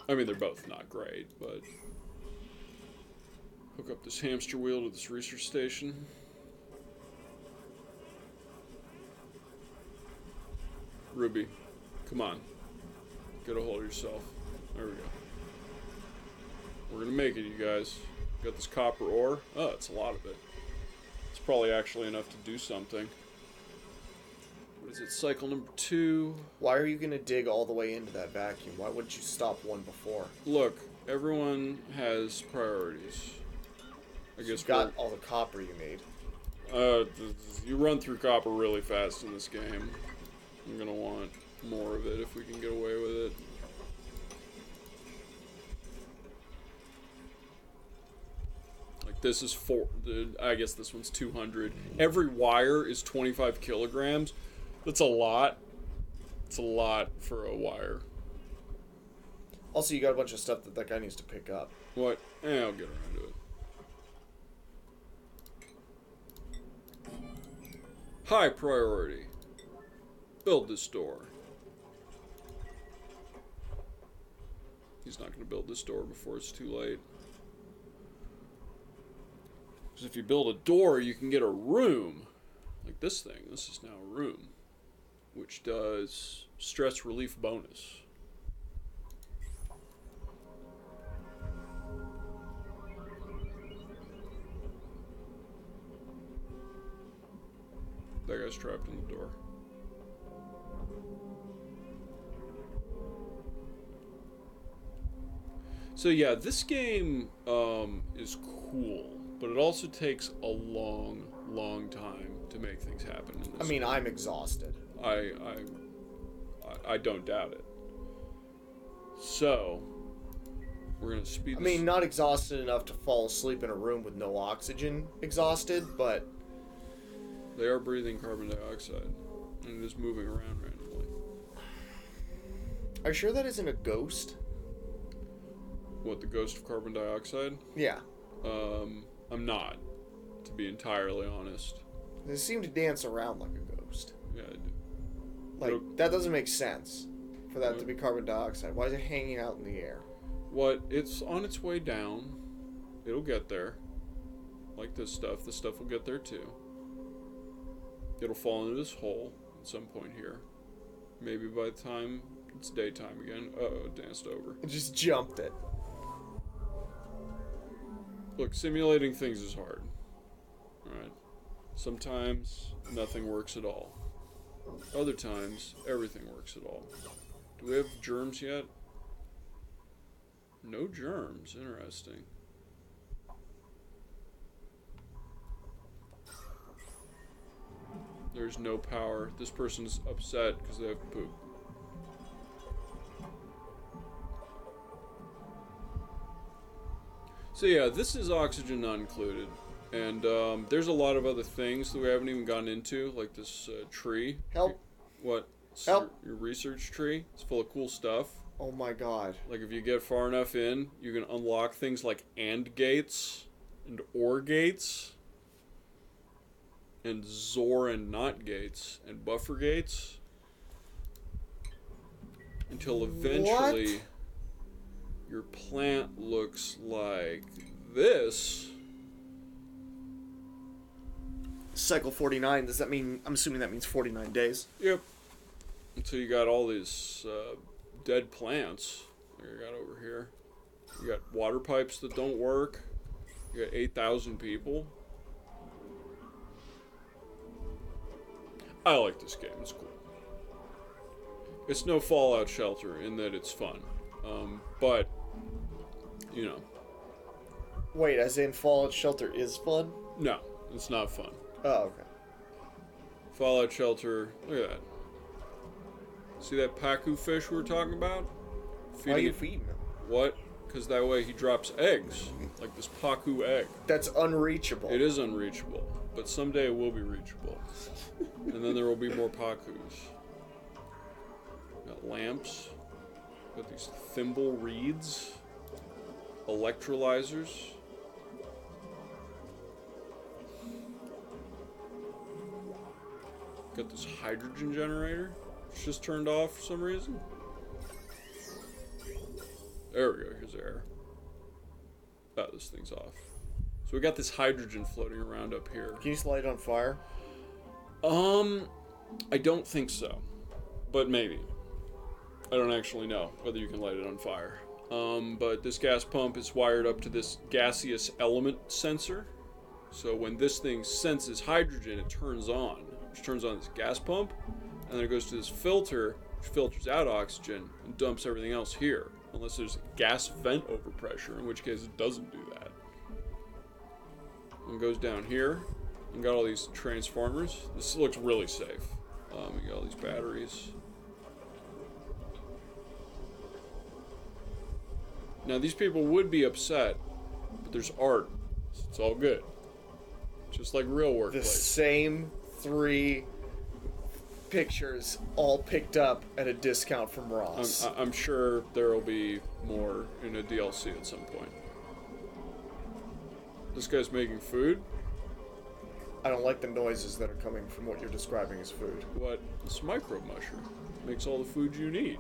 I mean, they're both not great, but... Hook up this hamster wheel to this research station. Ruby, come on. Get a hold of yourself. There we go. We're gonna make it, you guys. Got this copper ore. Oh, it's a lot of it. It's probably actually enough to do something. What is it? Cycle number 2. Why are you going to dig all the way into that vacuum? Why wouldn't you stop one before? Look, everyone has priorities. I guess you got all the copper you need. You run through copper really fast in this game. I'm gonna want more of it if we can get away with it. Like this is I guess this one's 200. Every wire is 25 kilograms. That's a lot. It's a lot for a wire. Also, you got a bunch of stuff that guy needs to pick up. What? I'll get around to it. High priority. Build this door. He's not going to build this door before it's too late. Because if you build a door, you can get a room. Like this thing. This is now a room. Which does stress relief bonus. That guy's trapped in the door. So yeah, this game is cool, but it also takes a long, long time to make things happen in this I mean, game. I'm exhausted. I don't doubt it. So, we're gonna speed this. I mean, not exhausted enough to fall asleep in a room with no oxygen exhausted, but... They are breathing carbon dioxide, and it is moving around randomly. Are you sure that isn't a ghost? What, the ghost of carbon dioxide? Yeah. I'm not, to be entirely honest. They seem to dance around like a ghost. Yeah, I do. Like, that doesn't make sense for that to be carbon dioxide. Why is it hanging out in the air? What? It's on its way down. It'll get there. Like this stuff. This stuff will get there too. It'll fall into this hole at some point here. Maybe by the time it's daytime again. Uh-oh, it danced over. It just jumped it. Look, simulating things is hard. Alright. Sometimes nothing works at all. Other times, everything works at all. Do we have germs yet? No germs. Interesting. There's no power. This person's upset because they have poop. So yeah, this is oxygen not included. And there's a lot of other things that we haven't even gotten into, like this tree. Help. What? It's Help. Your research tree. It's full of cool stuff. Oh my god. Like if you get far enough in, you can unlock things like AND gates. and OR gates, and XOR and NOT gates, and buffer gates, until eventually your plant looks like this. Cycle 49, does that mean, I'm assuming that means 49 days? Yep. Until you got all these dead plants, like I got over here. You got water pipes that don't work. You got 8,000 people. I like this game. It's cool. It's no Fallout Shelter in that it's fun. But, you know. Wait, as in Fallout Shelter is fun? No, it's not fun. Oh, okay. Fallout Shelter, look at that. See that Pacu fish we were talking about? Why are you feeding him? What? Because that way he drops eggs, like this Pacu egg. That's unreachable. It is unreachable, but someday it will be reachable. And then there will be more Pacus. Got lamps. Got these thimble reeds. Electrolyzers. Got this hydrogen generator. It's just turned off for some reason. There we go. Here's air. Oh, this thing's off. So we got this hydrogen floating around up here. Can you just light it on fire? I don't think so. But maybe. I don't actually know whether you can light it on fire. But this gas pump is wired up to this gaseous element sensor. So when this thing senses hydrogen, it turns on. Which turns on this gas pump. And then it goes to this filter, which filters out oxygen and dumps everything else here. Unless there's gas vent overpressure, in which case it doesn't do that. And it goes down here. And got all these transformers. This looks really safe. We got all these batteries. Now these people would be upset, but there's art. So it's all good. Just like real workplace. The same 3 pictures all picked up at a discount from Ross. I'm sure there will be more in a DLC at some point. This guy's making food. I don't like the noises that are coming from what you're describing as food. What? It's micro musher. Makes all the food you need.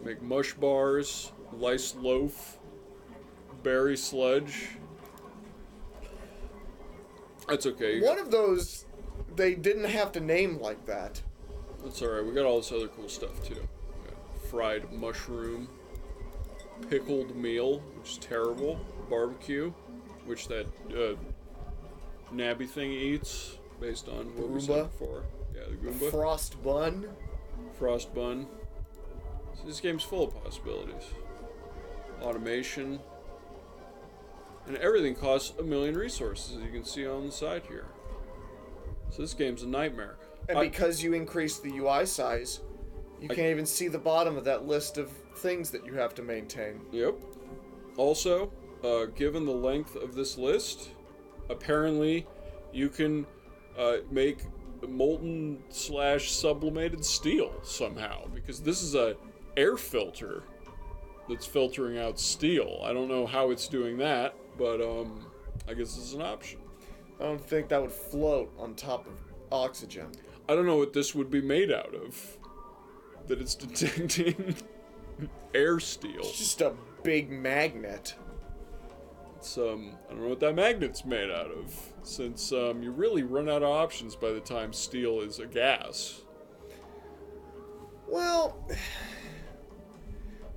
Make mush bars, lice loaf, berry sludge. That's okay. One of those, they didn't have to name like that. That's alright. We got all this other cool stuff too. We got fried mushroom, pickled meal, which is terrible, barbecue, which that Nabby thing eats, based on what we said before. Yeah, the Goomba. Frost bun. Frost bun. So this game's full of possibilities. Automation. And everything costs 1 million resources, as you can see on the side here. So this game's a nightmare. And because you increase the UI size, you can't even see the bottom of that list of things that you have to maintain. Yep. Also, given the length of this list, apparently you can make molten / sublimated steel somehow, because this is a air filter that's filtering out steel. I don't know how it's doing that, but I guess it's an option. I don't think that would float on top of oxygen. I don't know what this would be made out of, that it's detecting air steel. It's just a big magnet. It's, I don't know what that magnet's made out of, since you really run out of options by the time steel is a gas. Well,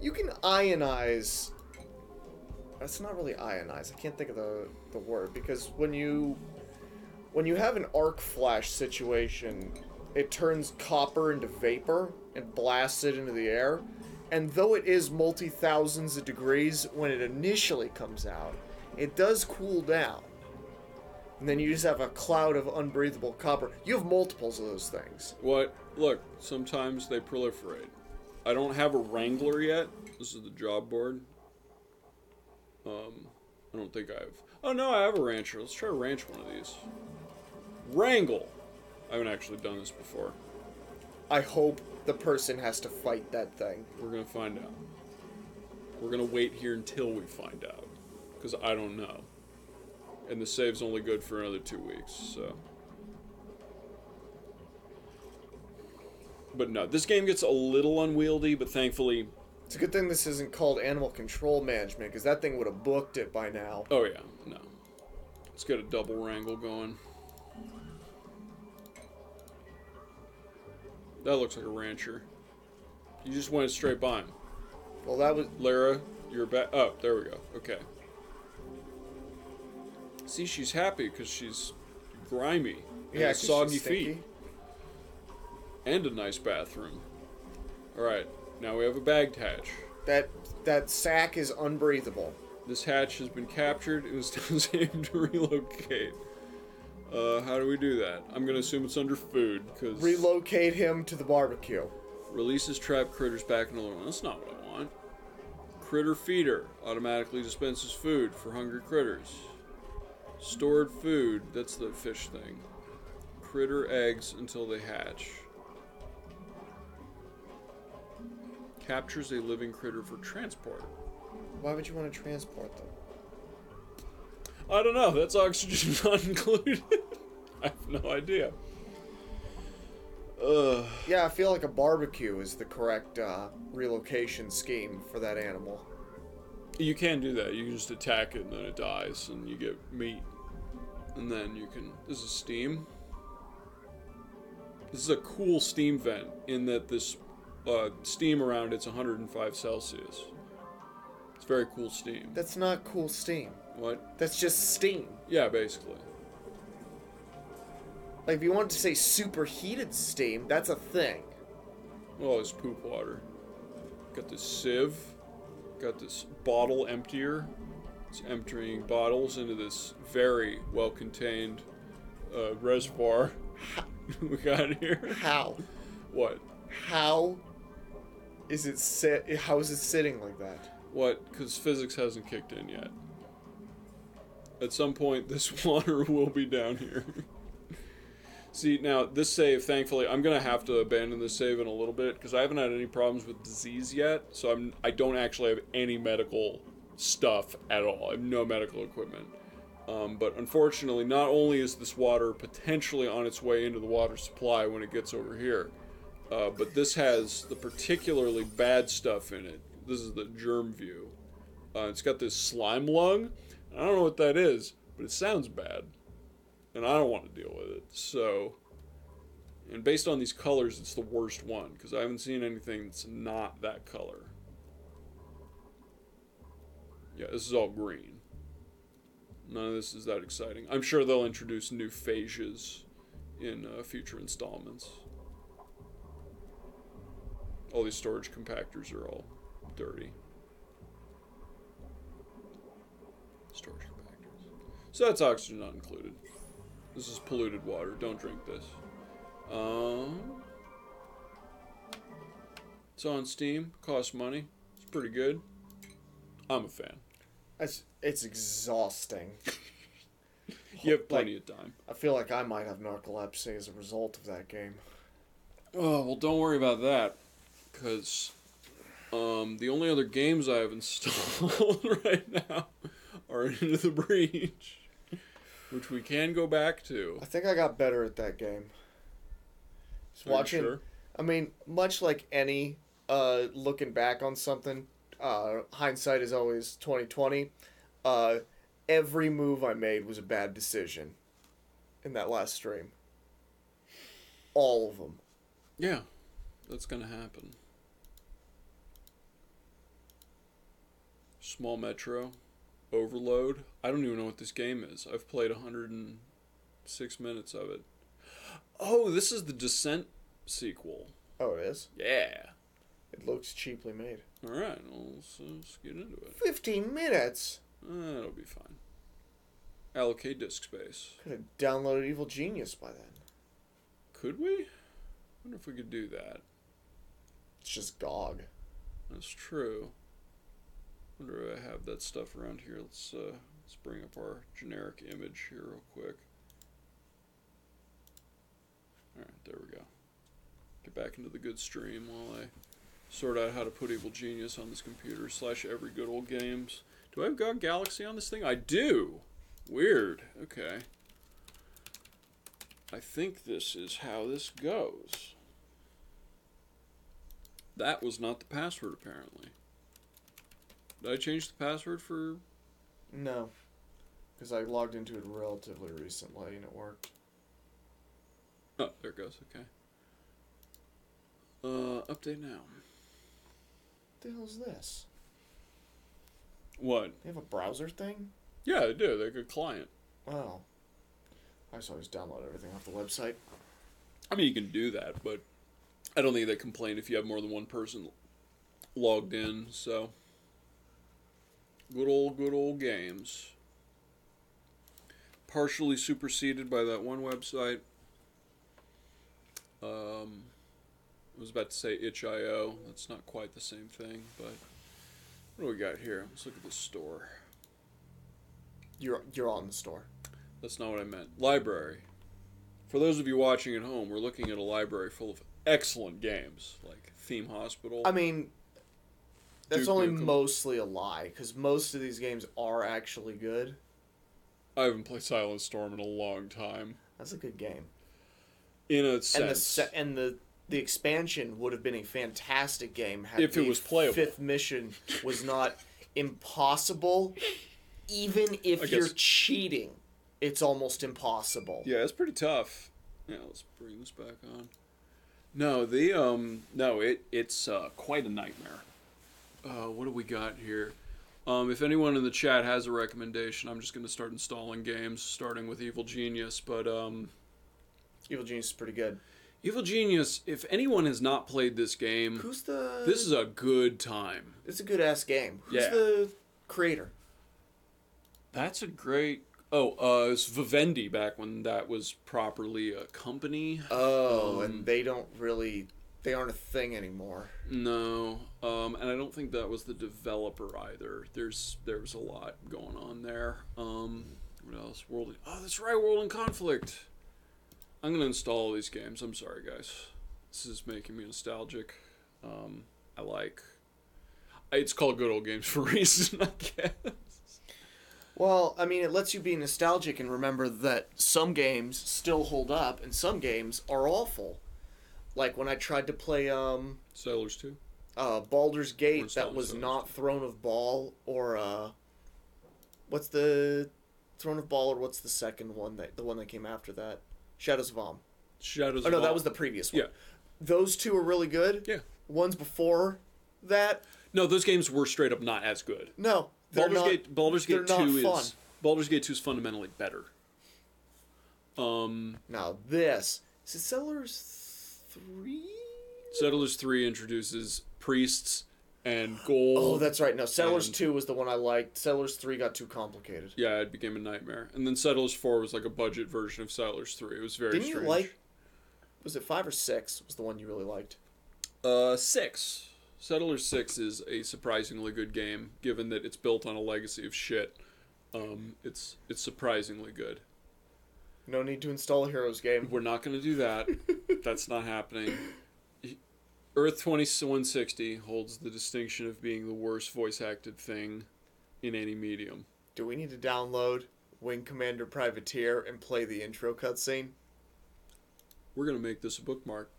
you can ionize. That's not really ionize. I can't think of the word, because when you have an arc flash situation, it turns copper into vapor and blasts it into the air. And though it is multi-thousands of degrees when it initially comes out, it does cool down. And then you just have a cloud of unbreathable copper. You have multiples of those things. What? Look, sometimes they proliferate. I don't have a Wrangler yet. This is the job board. I don't think I have. Oh no, I have a rancher. Let's try to ranch one of these. Wrangle. I haven't actually done this before. I hope the person has to fight that thing. We're gonna find out. We're gonna wait here until we find out, because I don't know. And the save's only good for another 2 weeks, so. But no, this game gets a little unwieldy, but thankfully... It's a good thing this isn't called Animal Control Management, because that thing would have booked it by now. Oh yeah, no. Let's get a double wrangle going. That looks like a rancher. You just went straight by him. Well, that was... Lara, you're back. Oh, there we go. Okay. See, she's happy because she's grimy. And Yeah, soggy feet. And a nice bathroom. Alright, now we have a bagged hatch. That sack is unbreathable. This hatch has been captured. It was time to relocate. How do we do that? I'm gonna assume it's under food, because... Relocate him to the barbecue. Releases trapped critters back in the one. That's not what I want. Critter feeder. Automatically dispenses food for hungry critters. Stored food. That's the fish thing. Critter eggs until they hatch. Captures a living critter for transport. Why would you want to transport them? I don't know. That's oxygen not included. I have no idea. Yeah, I feel like a barbecue is the correct relocation scheme for that animal. You can do that. You can just attack it and then it dies and you get meat. And then you can... This is steam. This is a cool steam vent in that this steam around it's 105 Celsius. It's very cool steam. That's not cool steam. What? That's just steam. Yeah, basically. Like, if you wanted to say superheated steam, that's a thing. Oh, it's poop water. Got this sieve. Got this bottle emptier. It's emptying bottles into this very well-contained reservoir we got here. How? What? How is it how is it sitting like that? What? Because physics hasn't kicked in yet. At some point, this water will be down here. See, now, this save, thankfully, I'm going to have to abandon this save in a little bit, because I haven't had any problems with disease yet, so I don't actually have any medical stuff at all. I have no medical equipment. But unfortunately, not only is this water potentially on its way into the water supply when it gets over here, but this has the particularly bad stuff in it. This is the germ view. It's got this slime lung. I don't know what that is, but it sounds bad. And I don't want to deal with it. So, and based on these colors, it's the worst one, because I haven't seen anything that's not that color. Yeah, this is all green. None of this is that exciting. I'm sure they'll introduce new phages in future installments. All these storage compactors are all dirty. Storage compactors. So that's oxygen not included. This is polluted water. Don't drink this. It's on Steam. Costs money. It's pretty good. I'm a fan. It's exhausting. You have plenty of time. I feel like I might have narcolepsy as a result of that game. Oh, well, don't worry about that. Because the only other games I have installed right now are Into the Breach, which we can go back to. I think I got better at that game. Just watching. Sure? I mean, much like any looking back on something, hindsight is always 20/20. Every move I made was a bad decision in that last stream. All of them. Yeah, that's gonna happen. Small Metro, Overload. I don't even know what this game is. I've played 106 minutes of it. Oh, this is the Descent sequel. Oh, it is? Yeah. It looks cheaply made. Alright, well, let's get into it. 15 minutes? That'll be fine. Allocate disk space. Could have downloaded Evil Genius by then. Could we? I wonder if we could do that. It's just GOG. That's true. Wonder if I have that stuff around here. Let's bring up our generic image here real quick. Alright, there we go. Get back into the good stream while I sort out how to put Evil Genius on this computer / every good old games. Do I have GOG Galaxy on this thing? I do! Weird. Okay. I think this is how this goes. That was not the password, apparently. Did I change the password for... No. Because I logged into it relatively recently and it worked. Oh, there it goes. Okay. Update now. What the hell is this? What? They have a browser thing? Yeah, they do. They're a good client. Oh. I just always download everything off the website. I mean, you can do that, but I don't think they complain if you have more than one person logged in, so... Good old games. Partially superseded by that one website. I was about to say itch.io. That's not quite the same thing, but... What do we got here? Let's look at the store. You're on the store. That's not what I meant. Library. For those of you watching at home, we're looking at a library full of excellent games, like Theme Hospital. I mean, that's Duke only Nukem. mostly a lie, because most of these games are actually good. I haven't played Silent Storm in a long time. That's a good game. In a sense. And the expansion would have been a fantastic game had If it was playable. Fifth mission was not impossible. Even if you're cheating, it's almost impossible. Yeah, it's pretty tough. Yeah, let's bring this back on. No, it's quite a nightmare. What do we got here? If anyone in the chat has a recommendation, I'm just going to start installing games, starting with Evil Genius. But Evil Genius is pretty good. Evil Genius, if anyone has not played this game, this is a good time. It's a good ass game. Who's Yeah. the creator? That's a great... it's Vivendi back when that was properly a company. Oh, and they aren't a thing anymore. No, and I don't think that was the developer either. There was a lot going on there. What else? That's right, World in Conflict. I'm gonna install all these games. I'm sorry, guys. This is making me nostalgic. It's called Good Old Games for a reason, I guess. Well, I mean, it lets you be nostalgic and remember that some games still hold up and some games are awful. Like when I tried to play Settlers 2? Baldur's Gate, that was not Throne of Ball, or what's the Throne of Ball, or what's the second one, the one that came after that? Shadows of Om. That was the previous one. Yeah. Those two are really good. Yeah. Ones before that, No, those games were straight up not as good. no. Baldur's Gate 2 fun. Baldur's Gate 2 is fundamentally better. Now this is it Settlers 3? Settlers 3 introduces priests and gold. Oh, that's right. No, Settlers 2 was the one I liked. Settlers 3 got too complicated. Yeah, it became a nightmare. And then Settlers 4 was like a budget version of Settlers 3. It was very strange. Didn't you like... Was it 5 or 6 was the one you really liked? 6. Settlers 6 is a surprisingly good game, given that it's built on a legacy of shit. It's surprisingly good. No need to install a Heroes game. We're not going to do that. That's not happening. Earth 2160 holds the distinction of being the worst voice-acted thing in any medium. Do we need to download Wing Commander Privateer and play the intro cutscene? We're going to make this a bookmark.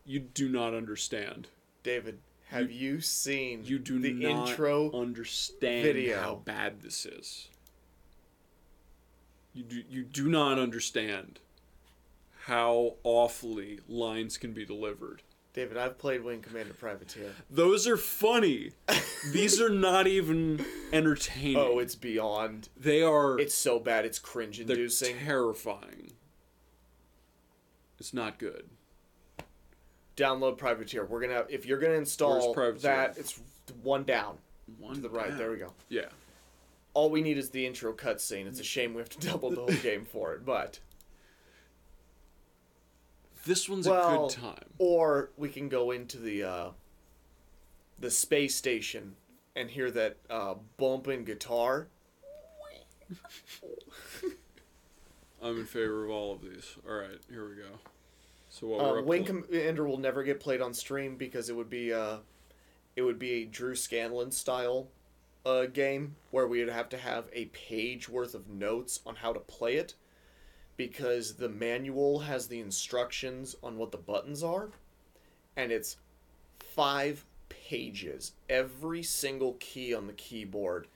You do not understand. David, have you seen the not intro understand video? How bad this is. You do not understand how awfully lines can be delivered. David, I've played Wing Commander Privateer. Those are funny. These are not even entertaining. Oh, it's beyond. They are... It's so bad, it's cringe-inducing. They're terrifying. It's not good. Download Privateer. If you're gonna install that, it's one down. To the right. There we go. Yeah. All we need is the intro cutscene. It's a shame we have to double the whole game for it, but this one's a good time. Or we can go into the space station and hear that bumping guitar. I'm in favor of all of these. All right, here we go. So what we're up Wing to... Commander will never get played on stream because it would be a Drew Scanlon style a game where we would have to have a page worth of notes on how to play it, because the manual has the instructions on what the buttons are, and it's 5 pages. Every single key on the keyboard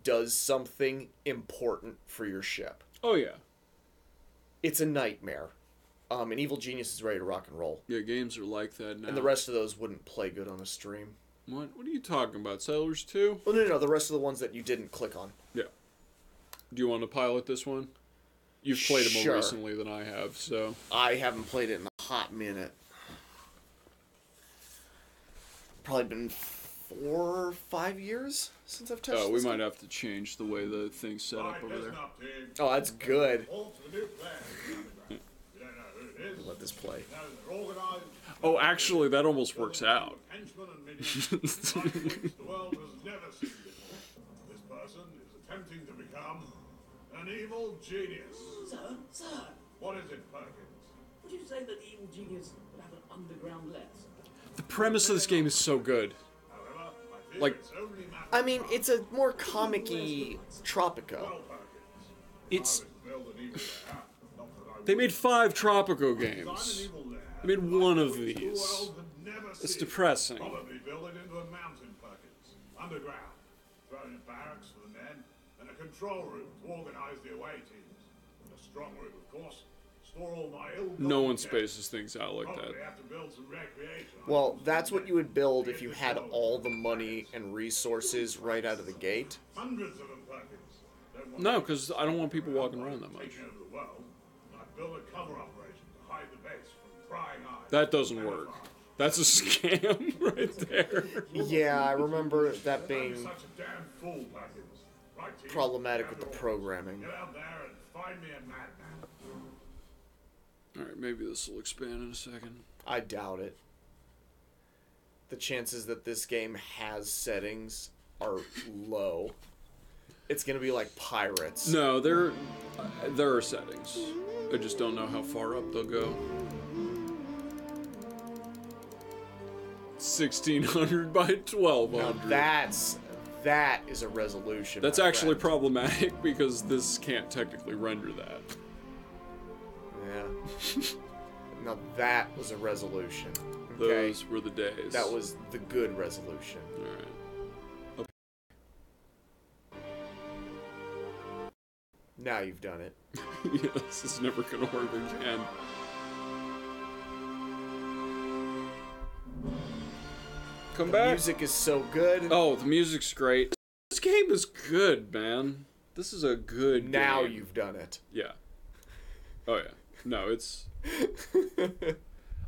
does something important for your ship. Oh, yeah. It's a nightmare. And Evil Genius is ready to rock and roll. Yeah, games are like that now. And the rest of those wouldn't play good on a stream. What are you talking about? Settlers 2? Well, no, the rest of the ones that you didn't click on. Yeah. Do you want to pilot this one? You've played it more Sure. recently than I have, so... I haven't played it in a hot minute. Probably been 4 or 5 years since I've touched Oh, we this might game. have to change the way the thing's set up over there. Oh, that's good. Let this play. Oh, actually, that almost works out. This person is attempting to become an evil genius. Sir, What is it, Perkins? would you say that the evil genius would have an underground let? The premise of this game is so good. However, I fear Like- it's only matter I mean, it's a more comic-y Tropico. Perkins. It's... Build an evil lab. Not that I They made 5 Tropico design games. an evil lab. They made one of The these. world had never It's seen. depressing. Probably build it into a mountain, Perkins. Underground. Throw in barracks for the men, and a control room to organize the away teams. And a strong room, of course. Store all my No one spaces things out like that. Probably have to build some recreation. Well, that's what you would build if you had all the money and resources right out of the gate. Hundreds of them, Perkins. Don't want No, because I don't want people walking around that much. taking over the world. I build a cover operation to hide the base from prying eyes. That doesn't work. That's a scam right there. Yeah, I remember that Don't be being such a damn fool, Perkins. Right, team. problematic with the Gather all. programming. Get out there and find me a madman. Alright, maybe this will expand in a second. I doubt it. The chances that this game has settings are low. It's gonna be like Pirates. No, there are settings. I just don't know how far up they'll go. 1600 by 1200. Now that is a resolution. That's my actually friend. problematic because this can't technically render that. Yeah. Now that was a resolution. Okay. Those were the days. That was the good resolution. Alright. Now you've done it. Yeah, this is never gonna work again. Come The back. music is so good. Oh, the music's great. This game is good, man. This is a good Now game. you've done it. Yeah. Oh, yeah. No, it's...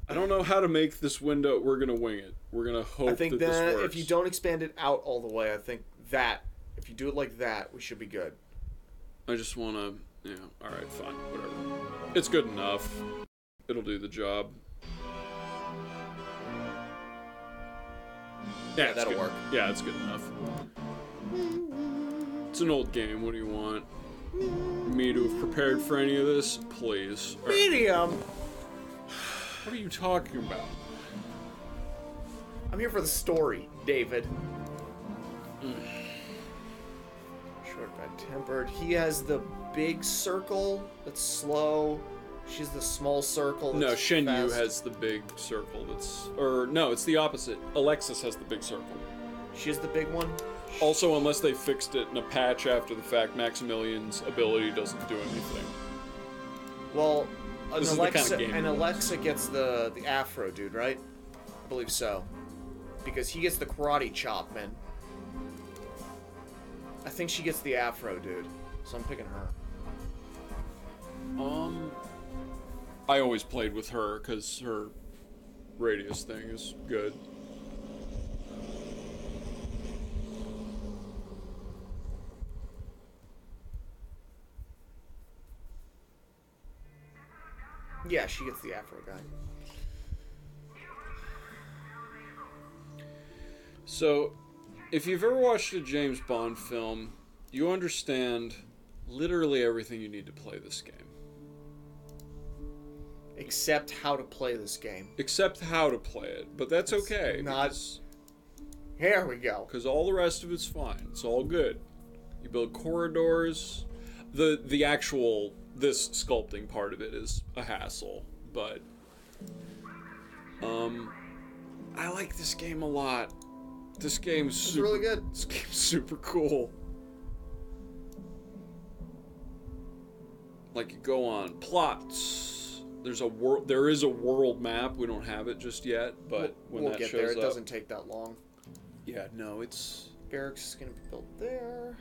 I don't know how to make this window. We're gonna wing it. We're gonna hope I think that this that works. if you don't expand it out all the way, I think that if you do it like that, we should be good. I just wanna... Yeah, alright, fine. Whatever. It's good enough. It'll do the job. Yeah, it's that'll good. work. Yeah, it's good enough. It's an old game. What do you want? Me to have prepared for any of this? Please. Or- Medium. What are you talking about? I'm here for the story, David. Short, bad-tempered. He has the big circle that's slow. She's the small circle that's No, Shen Yu fast. has the big circle that's... Or, no, it's the opposite. Alexis has the big circle. She has the big one. Also, unless they fixed it in a patch after the fact, Maximilian's ability doesn't do anything. Well, an This is the kind Alexa, of game and it is. Alexa gets the Afro dude, right? I believe so. Because he gets the karate chop, man. I think she gets the Afro dude, so I'm picking her. I always played with her because her radius thing is good. Yeah, she gets the Afro guy. So, if you've ever watched a James Bond film, you understand literally everything you need to play this game. Except how to play this game. Except how to play it, but that's okay. not- because- Here we go. Because all the rest of it's fine. It's all good. You build corridors. The actual, this sculpting part of it is a hassle. But, I like this game a lot. This game's super, really good. This game's super cool. Like, you go on plots. There is a world map. We don't have it just yet, but when we'll that get shows there. It up, doesn't take that long. yeah, no, it's Barracks is gonna be built there.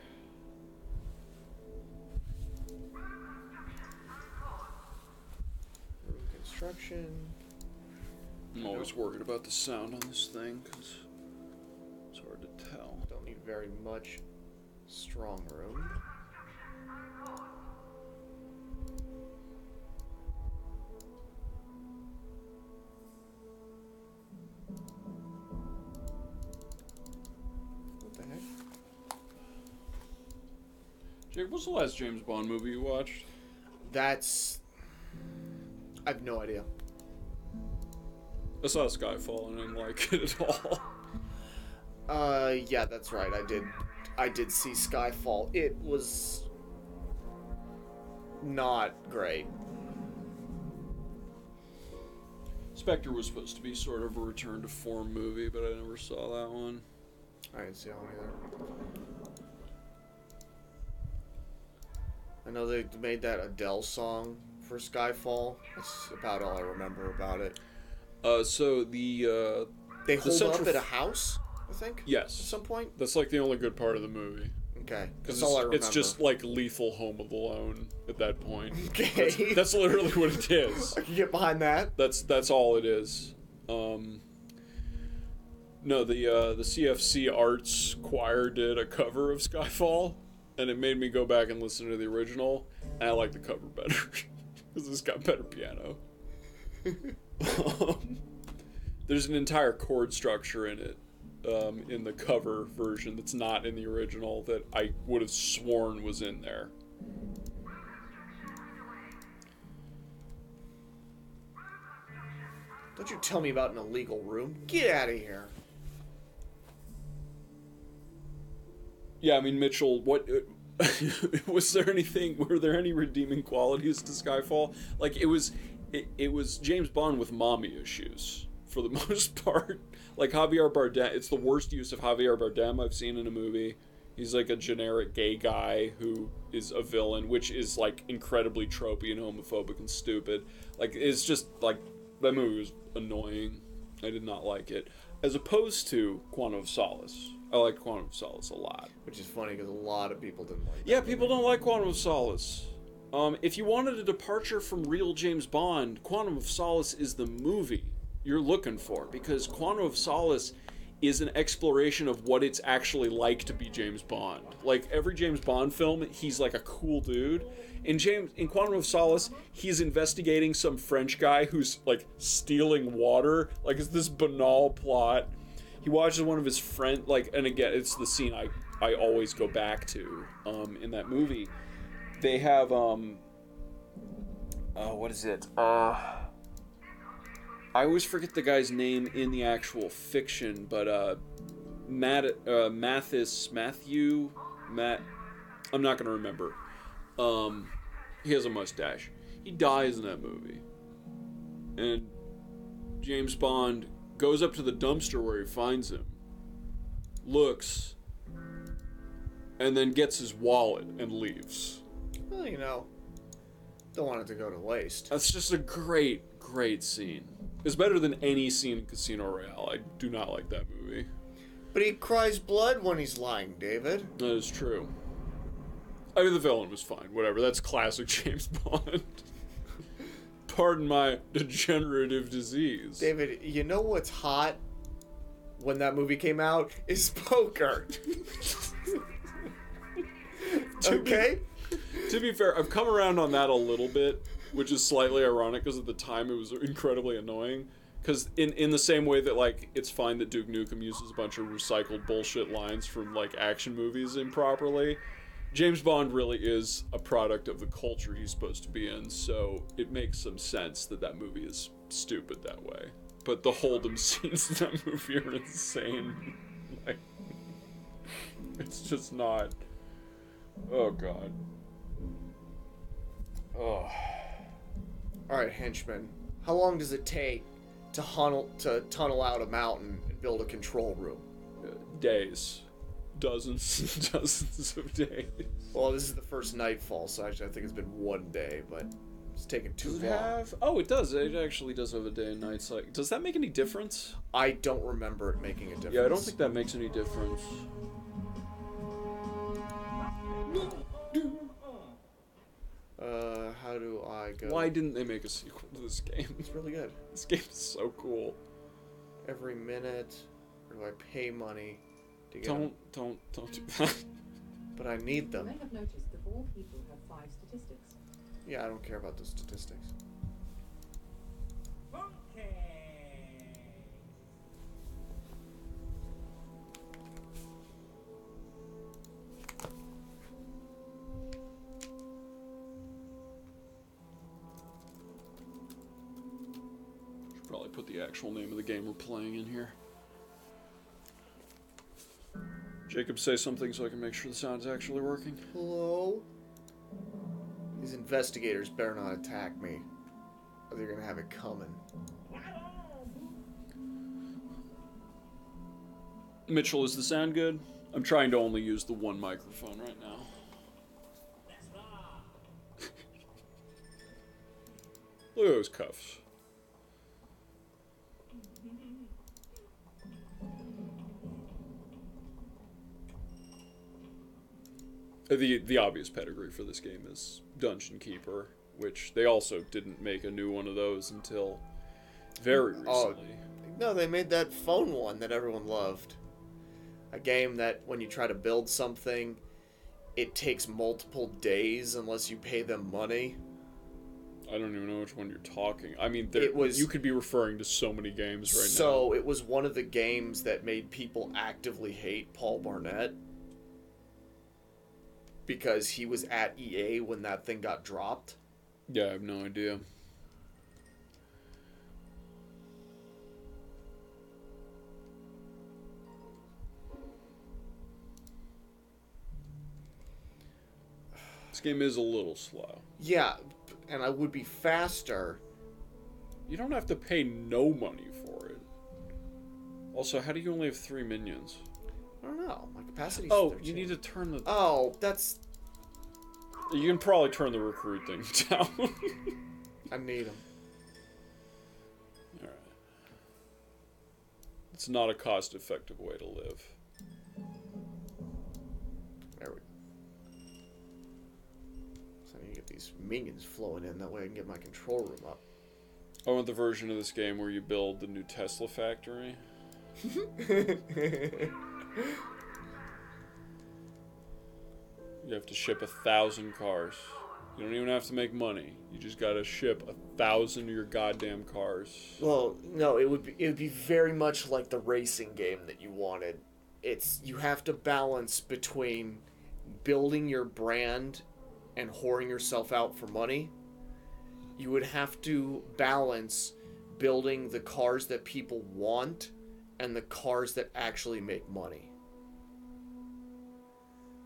Room construction. I'm always worried about the sound on this thing because it's hard to tell. Don't need very much strong room. What the heck? Jake, what's the last James Bond movie you watched? That's... I have no idea. I saw Skyfall and I didn't like it at all. Yeah, that's right. I did see Skyfall. It was not great. Spectre was supposed to be sort of a return to form movie, but I never saw that one. I didn't see that one either. I know they made that Adele song for Skyfall. That's about all I remember about it. So the They hold up central at a house, I think? At yes, some point? that's like the only good part of the movie. Okay. Because That's all I remember. it's just like Lethal Home Alone at that point. Okay. That's literally what it is. I can get behind that. That's all it is. No, the CFC Arts Choir did a cover of Skyfall, and it made me go back and listen to the original, and I like the cover better because it's got better piano. There's an entire chord structure in it, in the cover version that's not in the original that I would have sworn was in there. Don't you tell me about an illegal room. Get out of here. Yeah, I mean, Mitchell, what was there anything? Were there any redeeming qualities to Skyfall? Like, it was James Bond with mommy issues for the most part. Like Javier Bardem, it's the worst use of Javier Bardem I've seen in a movie. He's like a generic gay guy who is a villain, which is like incredibly tropey and homophobic and stupid. Like, it's just like that movie was annoying. I did not like it. As opposed to Quantum of Solace. I like Quantum of Solace a lot. Which is funny because a lot of people didn't like Yeah, that people movie. don't like Quantum of Solace. If you wanted a departure from real James Bond, Quantum of Solace is the movie you're looking for, because Quantum of Solace is an exploration of what it's actually like to be James Bond. Like, every James Bond film, he's like a cool dude. In Quantum of Solace, he's investigating some French guy who's like stealing water. Like, it's this banal plot. He watches one of his friends, like, and again, it's the scene I always go back to in that movie. They have, what is it? I always forget the guy's name in the actual fiction, but, Matt, I'm not gonna remember. He has a mustache. He dies in that movie. And James Bond goes up to the dumpster where he finds him, looks, and then gets his wallet and leaves. Well, you know, don't want it to go to waste. That's just a great, great scene. It's better than any scene in Casino Royale. I do not like that movie. But he cries blood when he's lying, David. That is true. I mean, the villain was fine. Whatever. That's classic James Bond. Pardon my degenerative disease. David, you know what's hot when that movie came out? Is poker. Okay? To be fair, I've come around on that a little bit, which is slightly ironic because at the time it was incredibly annoying. Because in the same way that, like, it's fine that Duke Nukem uses a bunch of recycled bullshit lines from, like, action movies improperly, James Bond really is a product of the culture he's supposed to be in, so it makes some sense that that movie is stupid that way. But the Hold'em scenes in that movie are insane. Like, It's just not. Oh god. Oh. Alright, henchman. How long does it take to tunnel out a mountain and build a control room? Days. Dozens dozens of days. Well, this is the first nightfall, so actually I think it's been 1 day, but it's taken too Does it long. have... Oh, it does. It actually does have a day and night cycle. Does that make any difference? I don't remember it making a difference. Yeah, I don't think that makes any difference. How do I go? Why didn't they make a sequel to this game? It's really good. This game is so cool. Every minute, or do I pay money to get Don't do that. But I need You them. may have noticed that all people have 5 statistics. Yeah, I don't care about the statistics. Should probably put the actual name of the game we're playing in here. Jacob, say something so I can make sure the sound's actually working. Hello? These investigators better not attack me, or they're gonna have it coming. Mitchell, is the sound good? I'm trying to only use the one microphone right now. Look at those cuffs. The obvious pedigree for this game is Dungeon Keeper, which they also didn't make a new one of those until very recently. No, they made that phone one that everyone loved. A game that when you try to build something, it takes multiple days unless you pay them money. I don't even know which one you're talking. I mean, you could be referring to so many games right now. So it was one of the games that made people actively hate Paul Barnett because he was at EA when that thing got dropped. Yeah, I have no idea. This game is a little slow. Yeah, and I would be faster. You don't have to pay no money for it. Also, how do you only have 3 minions? I don't know. My capacity's Oh, 13. you need to turn the... Oh, that's... You can probably turn the recruit thing down. I need them. Alright. It's not a cost-effective way to live. There we go. So I need to get these minions flowing in. That way I can get my control room up. I want the version of this game where you build the new Tesla factory. You have to ship 1,000 cars. You don't even have to make money. You just gotta ship 1,000 of your goddamn cars. Well, no, it would be very much like the racing game that you wanted. You have to balance between building your brand and whoring yourself out for money. You would have to balance building the cars that people want and the cars that actually make money.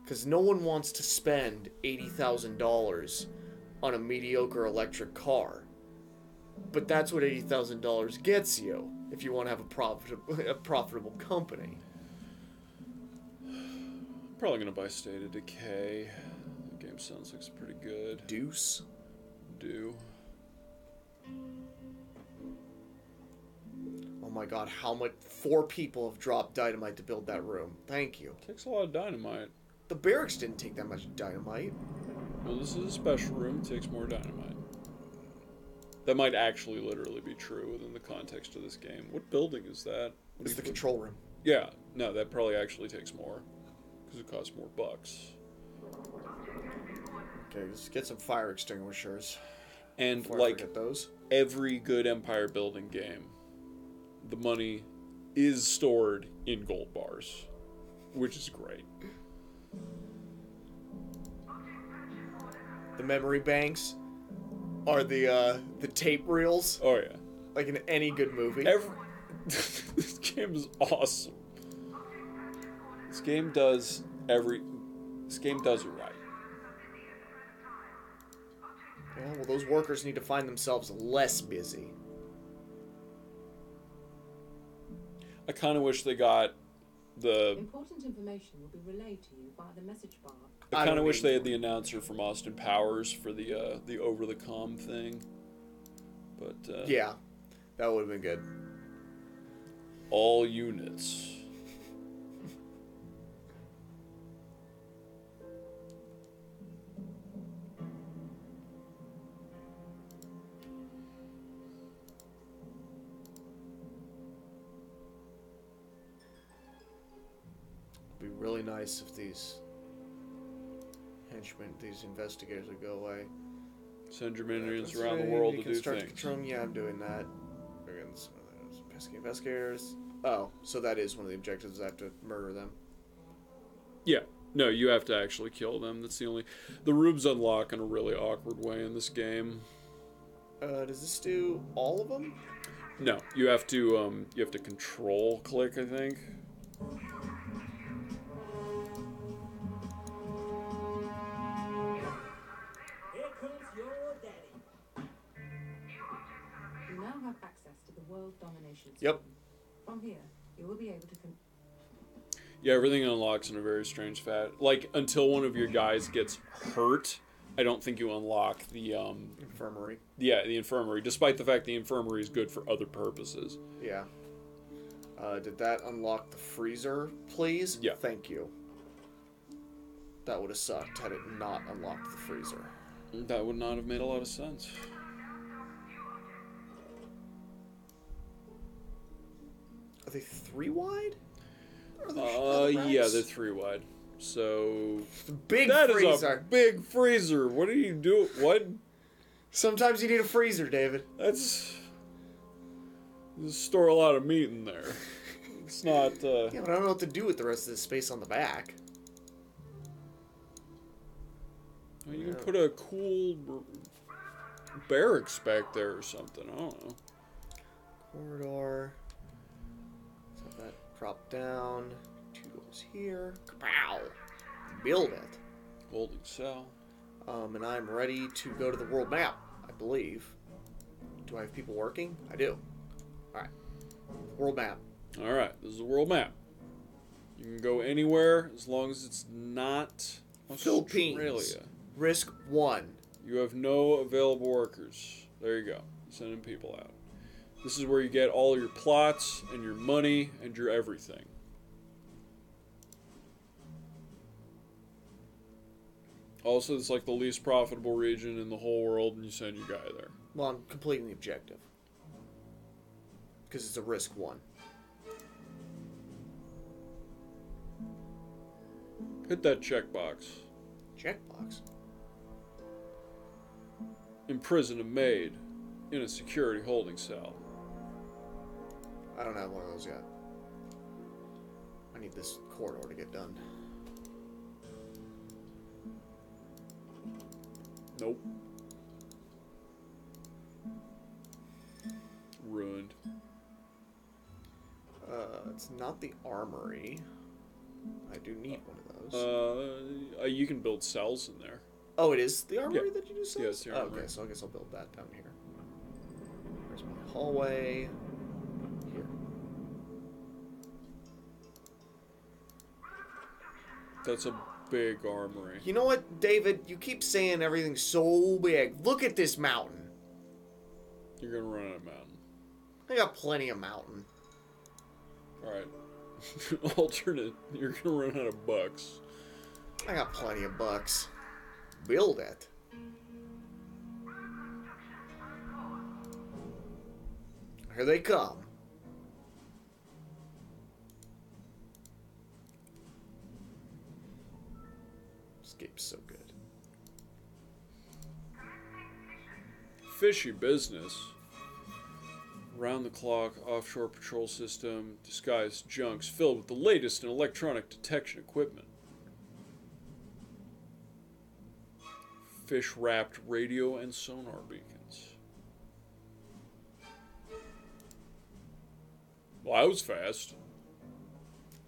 Because no one wants to spend $80,000 on a mediocre electric car. But that's what $80,000 gets you if you want to have a profitable company. Probably gonna buy State of Decay. The game sounds like it's pretty good. Deuce. Do. Oh my god, how much... 4 people have dropped dynamite to build that room. Thank you. Takes a lot of dynamite. The barracks didn't take that much dynamite. Well, this is a special room. It takes more dynamite. That might actually literally be true within the context of this game. What building is that? It's the control room. Yeah. No, that probably actually takes more. Because it costs more bucks. Okay, let's get some fire extinguishers. And Before I like forget those. every good empire building game, the money is stored in gold bars. Which is great. The memory banks are the tape reels, Oh yeah. like in any good movie. This game is awesome. This game does This game does it right. Yeah, well, those workers need to find themselves less busy. I kind of wish they got the... Important information will be relayed to you via the message bar. I kind of wish they had the announcer from Austin Powers for the over-the-comm thing. But, yeah, that would have been good. All units. It'd be really nice if these henchmen, these investigators would go away. Send your minions around the world to do things. Control, yeah, I'm doing that. Pesky investigators. Oh, so that is one of the objectives. I have to murder them. Yeah. No, you have to actually kill them. That's the only... The rubes unlock in a really awkward way in this game. Does this do all of them? No, you have to control click, I think. Here comes your daddy. You now have access to the world domination system. Yep. From here, you will be able to... Yeah, everything unlocks in a very strange fashion. Like, until one of your guys gets hurt, I don't think you unlock the, Infirmary. Yeah, the infirmary, despite the fact the infirmary is good for other purposes. Yeah. Did that unlock the freezer, please? Yeah. Thank you. That would have sucked had it not unlocked the freezer. That would not have made a lot of sense. Are they 3 wide? Yeah, they're 3 wide. So Big that freezer. is a big freezer. What do you do? What? Sometimes you need a freezer, David. That's... You store a lot of meat in there. It's not... Yeah, but I don't know what to do with the rest of the space on the back. Well, you can put a cool barracks back there or something. I don't know. Corridor. Let's have that drop down. 2 doors here. Kapow! Build it. Holding cell. And I'm ready to go to the world map, I believe. Do I have people working? I do. Alright. World map. Alright, this is the world map. You can go anywhere as long as it's not Philippines. Australia. Risk 1. You have no available workers. There you go. Sending people out. This is where you get all your plots and your money and your everything. Also, it's like the least profitable region in the whole world, and you send your guy there. Well, I'm completing the objective. Because it's a risk 1. Hit that checkbox. Checkbox. Imprison a maid in a security holding cell. I don't have one of those yet. I need this corridor to get done. Nope. Ruined. It's not the armory. I do need one of those. You can build cells in there. Oh, it is the armory that you just said? Yeah, it's the Oh, armory. okay, so I guess I'll build that down here. Where's my hallway? Here. That's a big armory. You know what, David? You keep saying everything's so big. Look at this mountain. You're gonna run out of mountain. I got plenty of mountain. Alright. Alternate. You're gonna run out of bucks. I got plenty of bucks. Build it. Here they come. This game's so good. Fishy business. Round-the-clock offshore patrol system, disguised junks filled with the latest in electronic detection equipment. Fish-wrapped radio and sonar beacons. Well, that was fast.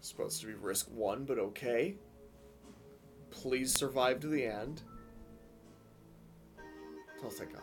Supposed to be risk 1, but okay. Please survive to the end. Oh, thank God.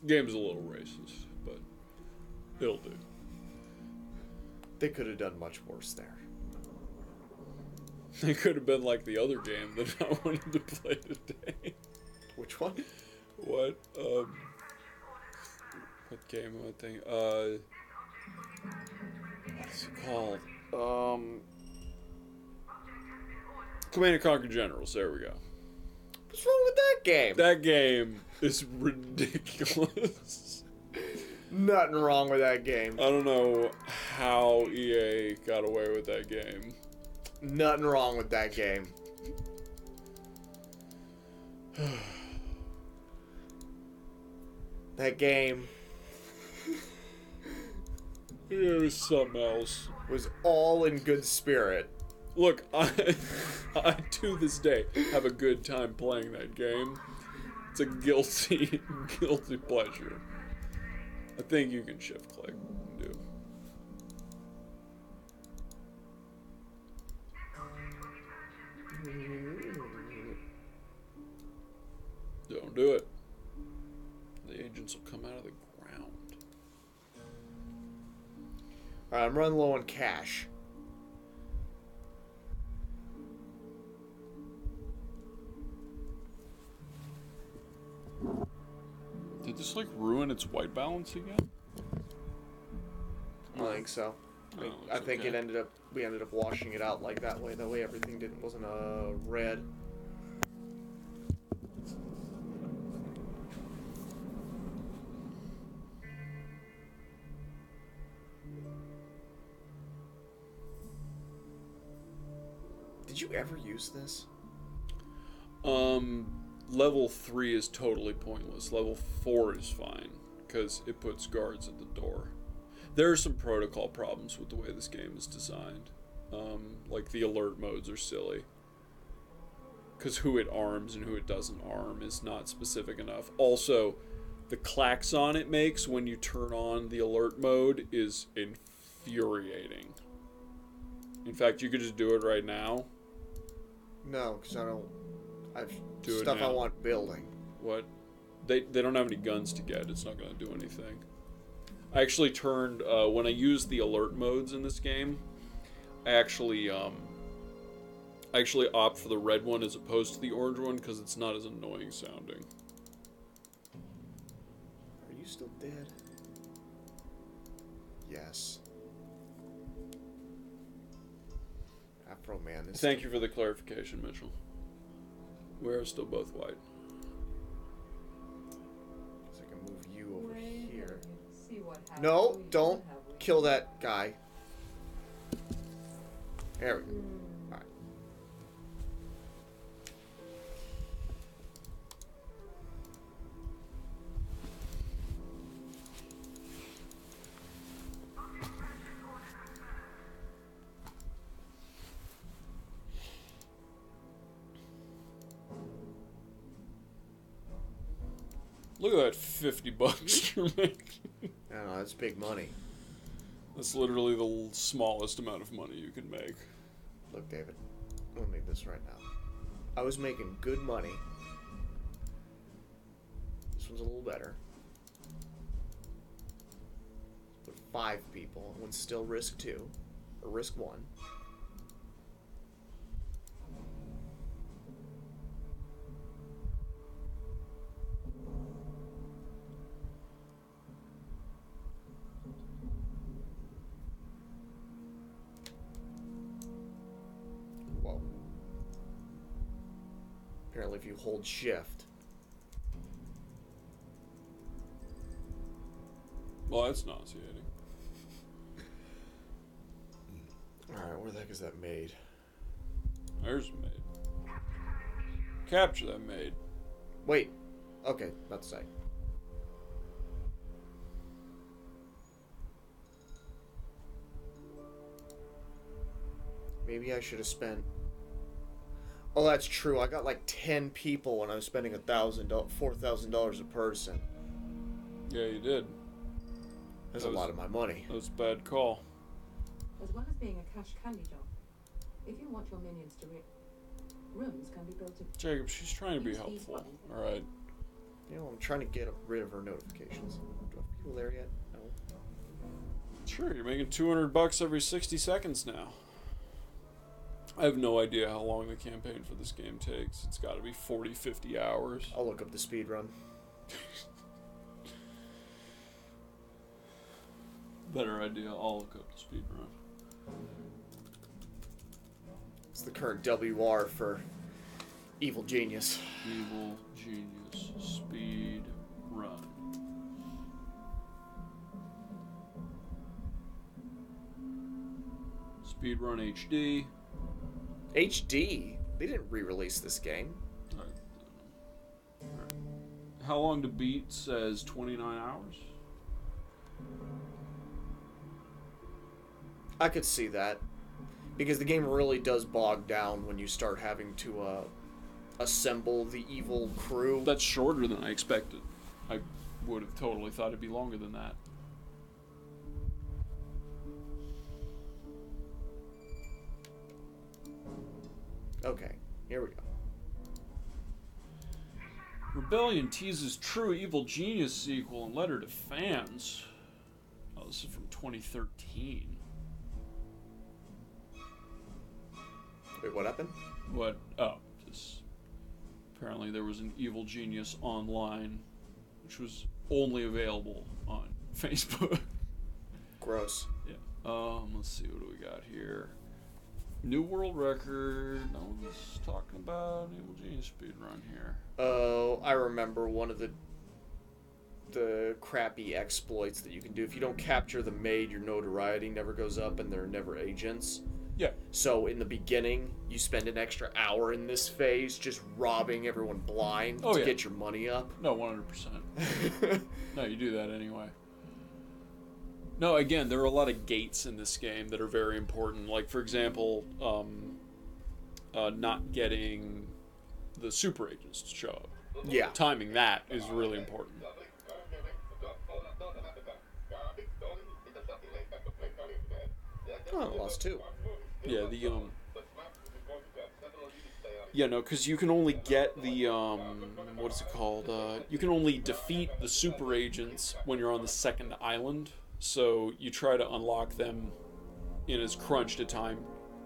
Game's a little racist, but it'll do. They could have done much worse there. It could have been like the other game that I wanted to play today. Which one? What? What game am I thinking? What's it called? Command and Conquer Generals. There we go. What's wrong with that game? That game is ridiculous. Nothing wrong with that game. I don't know how EA got away with that game. Nothing wrong with that game. That game It was something else. was all in good spirit. Look, I to this day have a good time playing that game. It's a guilty pleasure. I think you can shift click and do. Don't do it. The agents will come out of the ground. Alright, I'm running low on cash. Did this like ruin its white balance again? I think so. I think okay. we ended up washing it out like that way. That way everything wasn't red. Did you ever use this? Level 3 is totally pointless. Level 4 is fine, because it puts guards at the door. There are some protocol problems with the way this game is designed. Like the alert modes are silly. Because who it arms and who it doesn't arm is not specific enough. Also, the klaxon it makes when you turn on the alert mode is infuriating. In fact, you could just do it right now. No, because I don't. I've Do it stuff I now. want building. What? They don't have any guns to get. It's not going to do anything. I actually turned when I used the alert modes in this game. I actually opt for the red one as opposed to the orange one because it's not as annoying sounding. Are you still dead? Yes. Afro Man is. Thank you for the clarification, Mitchell. We are still both white. So I can move you over here. See what happens. No, don't kill that guy. There we go. Alright. Look at that $50 you're making. I don't know, that's big money. That's literally the smallest amount of money you can make. Look, David, I'm gonna make this right now. I was making good money. This one's a little better. Put 5 people. I would still risk 2. Or risk 1. Whoa. Apparently if you hold shift. Well, that's nauseating. Alright, where the heck is that maid? There's a maid. Capture that maid. Wait. Okay, about to say. Maybe I should have spent... Oh, that's true. I got like 10 people when I was spending $4,000 a person. Yeah, you did. That's a lot of my money. That was a bad call. As well as being a cash candy job, if you want your minions to rooms can be built in... Jacob, she's trying to be helpful. Alright. You know, I'm trying to get rid of her notifications. Do I have people there yet? No. Sure, you're making $200 every 60 seconds now. I have no idea how long the campaign for this game takes. It's got to be 40, 50 hours. I'll look up the speed run. Better idea. I'll look up the speed run. It's the current WR for Evil Genius. Evil Genius speed run. Speed run HD. HD? They didn't re-release this game. Alright. How long to beat says 29 hours? I could see that. Because the game really does bog down when you start having to assemble the evil crew. That's shorter than I expected. I would have totally thought it'd be longer than that. Okay, here we go. Rebellion teases true Evil Genius sequel in letter to fans. Oh, this is from 2013. Wait, what happened? What? Oh, this. Apparently there was an Evil Genius online, which was only available on Facebook. Gross. Yeah. Let's see, what do we got here? New world record. No one's talking about an Evil Genius speedrun here. Oh, I remember one of the crappy exploits that you can do. If you don't capture the maid, your notoriety never goes up and there are never agents. Yeah. So in the beginning, you spend an extra hour in this phase just robbing everyone blind to get your money up. No, 100%. No, you do that anyway. No, again, there are a lot of gates in this game that are very important. Like, for example, not getting the super agents to show up. Yeah. Timing that is really important. Oh, I lost two. Yeah, yeah, no, because you can only get the, what is it called? You can only defeat the super agents when you're on the second island. So you try to unlock them in as crunched a time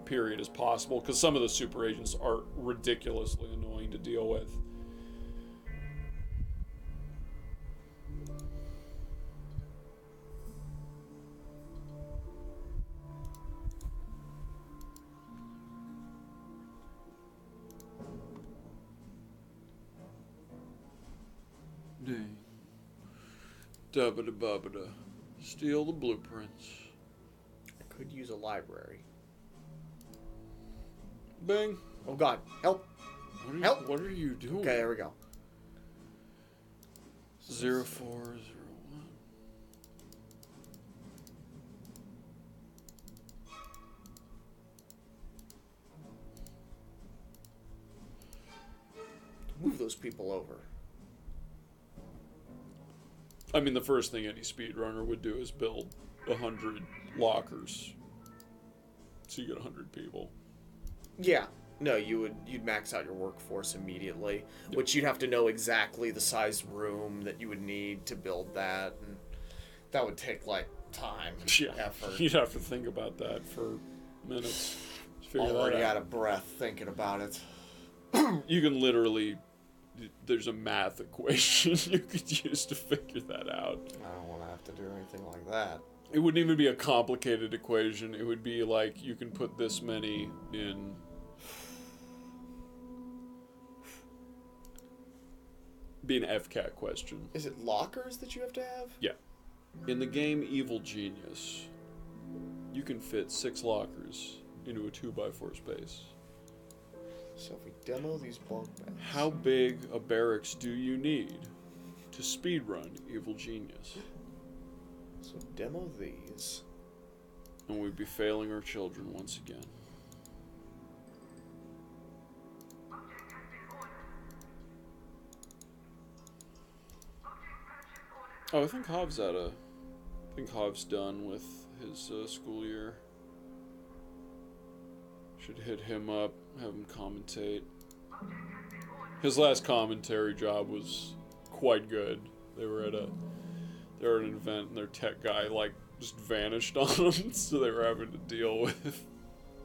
period as possible, because some of the super agents are ridiculously annoying to deal with. Dang. Dabba-da-babba-da. Steal the blueprints. I could use a library. Bang. Oh god, help! Help! What are you doing? Okay, there we go. 0401. Move those people over. I mean, the first thing any speedrunner would do is build 100 lockers. So you get 100 people. Yeah. No, you'd max out your workforce immediately, which you'd have to know exactly the size room that you would need to build that, and that would take like time, effort. You'd have to think about that for minutes. I'm already out of breath thinking about it. You can literally, there's a math equation you could use to figure that out. I don't want to have to do anything like that. It wouldn't even be a complicated equation. It would be like, you can put this many in. Be an FCAT question. Is it lockers that you have to have? Yeah. In the game Evil Genius, you can fit 6 lockers into a 2x4 space. So if we demo these bunk beds... How big a barracks do you need to speedrun Evil Genius? So demo these. And we'd be failing our children once again. Oh, I think Hov's done with his school year. Should hit him up, have him commentate. His last commentary job was quite good. They were at an event and their tech guy just vanished on them, so they were having to deal with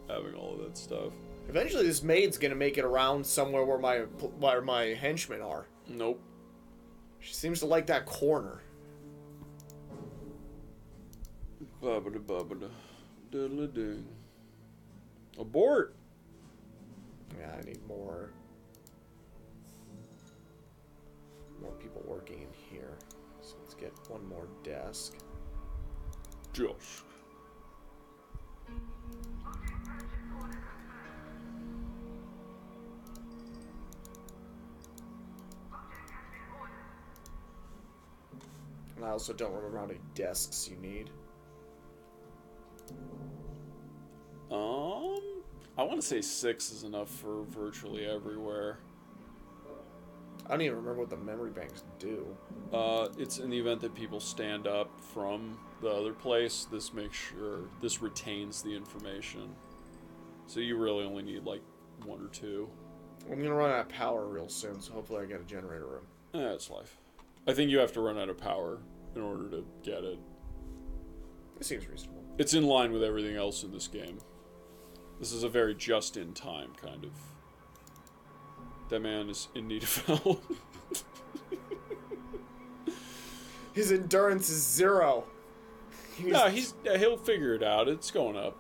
having all of that stuff. Eventually, this maid's gonna make it around somewhere where my henchmen are. Nope. She seems to like that corner. Babada babada, diddly ding. Abort. Yeah, I need more people working in here. So let's get one more desk. Josh. And I also don't remember how many desks you need. I want to say 6 is enough for virtually everywhere. I don't even remember what the memory banks do. It's in the event that people stand up from the other place, this retains the information. So you really only need 1 or 2. I'm gonna run out of power real soon, so hopefully I get a generator room. That's life. I think you have to run out of power in order to get it. It seems reasonable. It's in line with everything else in this game. This is a very just-in-time kind of... That man is in need of help. His endurance is 0. He'll figure it out. It's going up.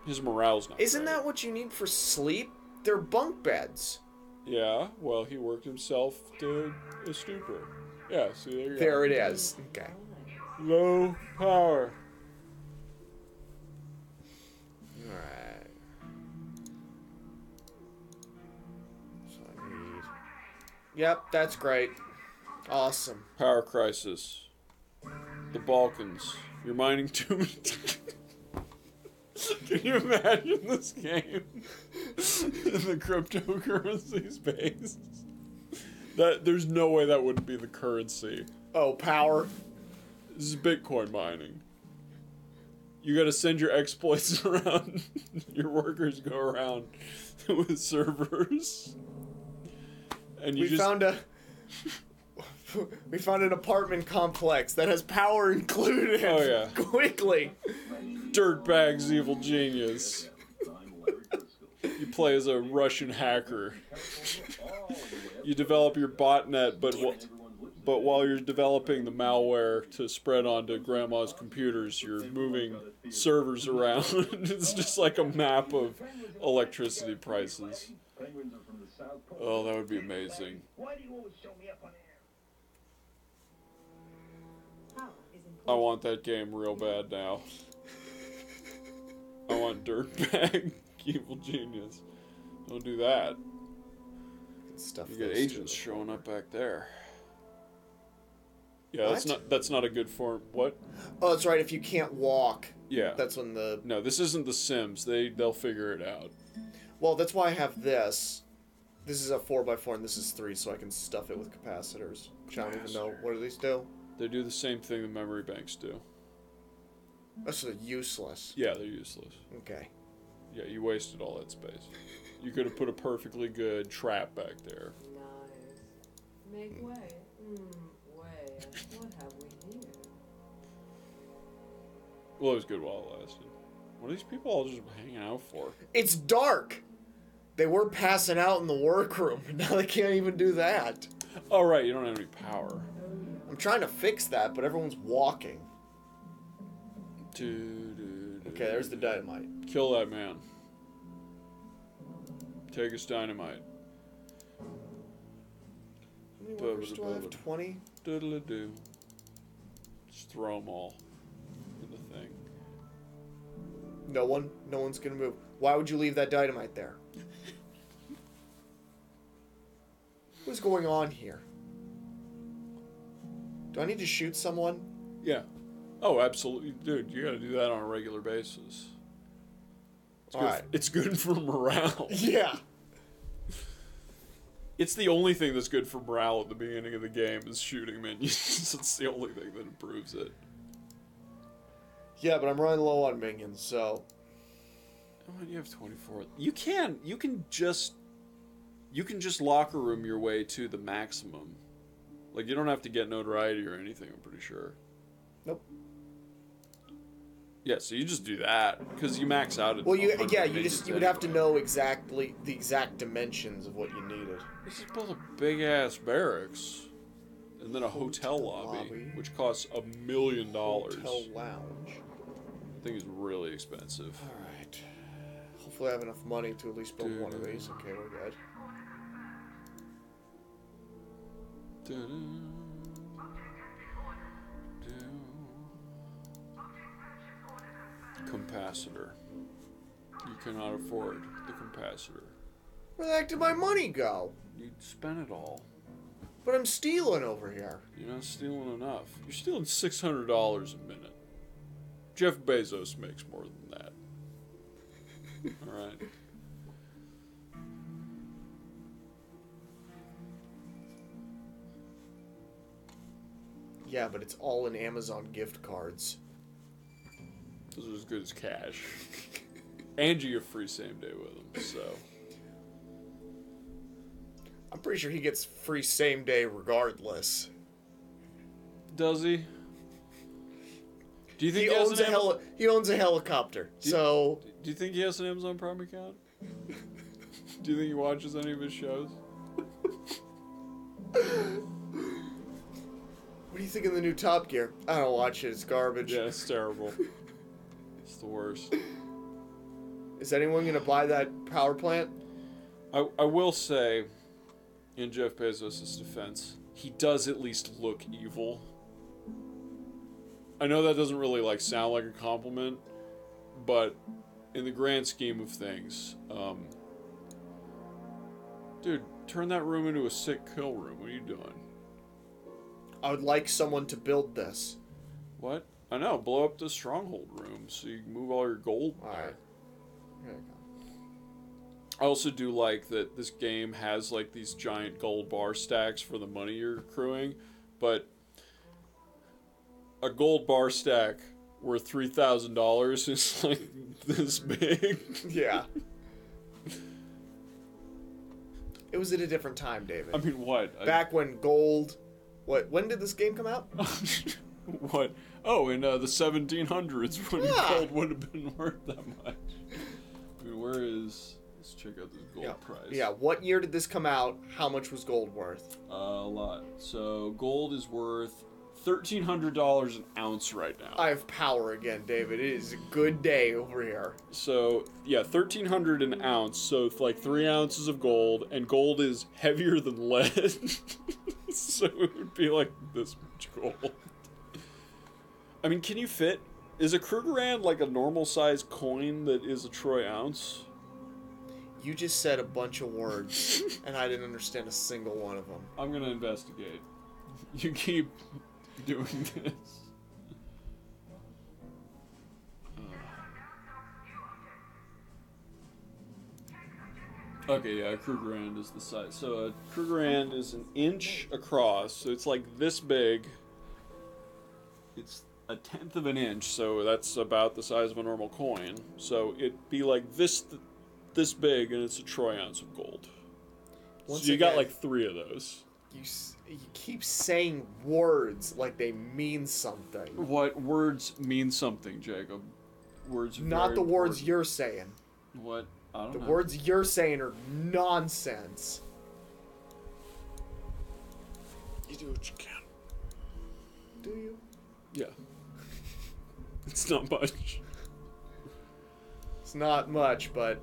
His morale's not Isn't great. that what you need for sleep? They're bunk beds. Yeah, well, he worked himself to a stupor. Yeah, see, there you go. There it is. Okay. Low power. Alright. So I need... Yep, that's great. Awesome. Power crisis. The Balkans. You're mining too many... Can you imagine this game in the cryptocurrency space? There's no way that wouldn't be the currency. Oh, power. This is Bitcoin mining. You gotta send your exploits around. Your workers go around with servers. And We found an apartment complex that has power included. Oh, yeah. Quickly. Dirtbag's evil genius. You play as a Russian hacker. You develop your botnet, but while you're developing the malware to spread onto grandma's computers, you're moving servers around. It's just like a map of electricity prices. Oh, that would be amazing. I want that game real bad now. I want Dirtbag Evil Genius. Don't do that. Stuff You get agents showing up back there. Yeah, What? that's not a good form. What? Oh, that's right. If you can't walk, Yeah. that's when the... No, this isn't The Sims. They'll figure it out. Well, that's why I have this. This is a 4x4 and this is 3, so I can stuff it with capacitors. Which I don't even know. What do these do? They do the same thing the memory banks do. That's useless. Yeah, they're useless. Okay. Yeah, you wasted all that space. You could have put a perfectly good trap back there. Nice. Make way. Way. What have we here? Well, it was good while it lasted. What are these people all just hanging out for? It's dark! They were passing out in the workroom, and now they can't even do that. Oh, right, you don't have any power. I'm trying to fix that, but everyone's walking. Okay, there's the dynamite. Kill that man. Take his dynamite. How many workers do I have? 20? Doodle-a-doo. Just throw them all in the thing. No one's gonna move. Why would you leave that dynamite there? What's going on here? Do I need to shoot someone? Yeah. Oh, absolutely. Dude, you gotta do that on a regular basis. It's good, Alright. it's good for morale. Yeah. It's the only thing that's good for morale at the beginning of the game is shooting minions. It's the only thing that improves it. Yeah, but I'm running low on minions, so... Oh, you have 24. You can just locker room your way to the maximum. Like, you don't have to get notoriety or anything, I'm pretty sure. Nope. Yeah, so you just do that, because you max out at Well, you 100 yeah, minions you would have to anyway. know exactly the exact dimensions of what you needed. This is both a big-ass barracks, and then a hotel lobby, which costs $1 million. Hotel lounge. I think it's really expensive. Alright. Hopefully I have enough money to at least build one of these. Okay, we're good. Capacitor. You cannot afford the capacitor. Where the heck did my money go? You spent it all. But I'm stealing over here. You're not stealing enough. You're stealing $600 a minute. Jeff Bezos makes more than that. Alright. Yeah, but it's all in Amazon gift cards. Those are as good as cash. And you get free same day with them, so... I'm pretty sure he gets free same day regardless. Does he? Do you think He has owns an he owns a helicopter. So Do you think he has an Amazon Prime account? Do you think he watches any of his shows? what do you think of the new Top Gear? I don't watch it. It's garbage. Yeah, it's terrible. It's the worst. Is anyone gonna buy that power plant? I will say, in Jeff Bezos' defense, he does at least look evil. I know that doesn't really like sound like a compliment, but in the grand scheme of things, dude, turn that room into a sick kill room. What are you doing? I would like someone to build this. What? I know, blow up the stronghold room so you can move all your gold there. Alright. Here you go. I also do like that this game has like these giant gold bar stacks for the money you're accruing, but a gold bar stack worth $3,000 is like this big. Yeah. It was at a different time, David. I mean, what? Back when gold... When did this game come out? What? Oh, in the 1700s when Yeah. gold would have been worth that much. I mean, where is... Let's check out this gold price. Yeah, what year did this come out? How much was gold worth? A lot. So, gold is worth $1,300 an ounce right now. I have power again, David. It is a good day over here. So, yeah, $1,300 an ounce, so it's like 3 ounces of gold, and gold is heavier than lead. So it would be like this much gold. I mean, can you fit... Is a Krugerrand like a normal size coin that is a troy ounce? You just said a bunch of words, and I didn't understand a single one of them. I'm gonna investigate. You keep doing this. Okay, yeah, a Krugerrand is the size. So a Krugerrand is an inch across, so it's like this big. It's a tenth of an inch, so that's about the size of a normal coin. So it'd be like this big, and it's a troy ounce of gold. Once So you got again, like 3 of those. You keep saying words like they mean something. What words mean something, Jacob? Words are Not very the words important. you're saying. What? I don't The know. words you're saying are nonsense. You do what you can. Do you? Yeah. It's not much. It's not much, but...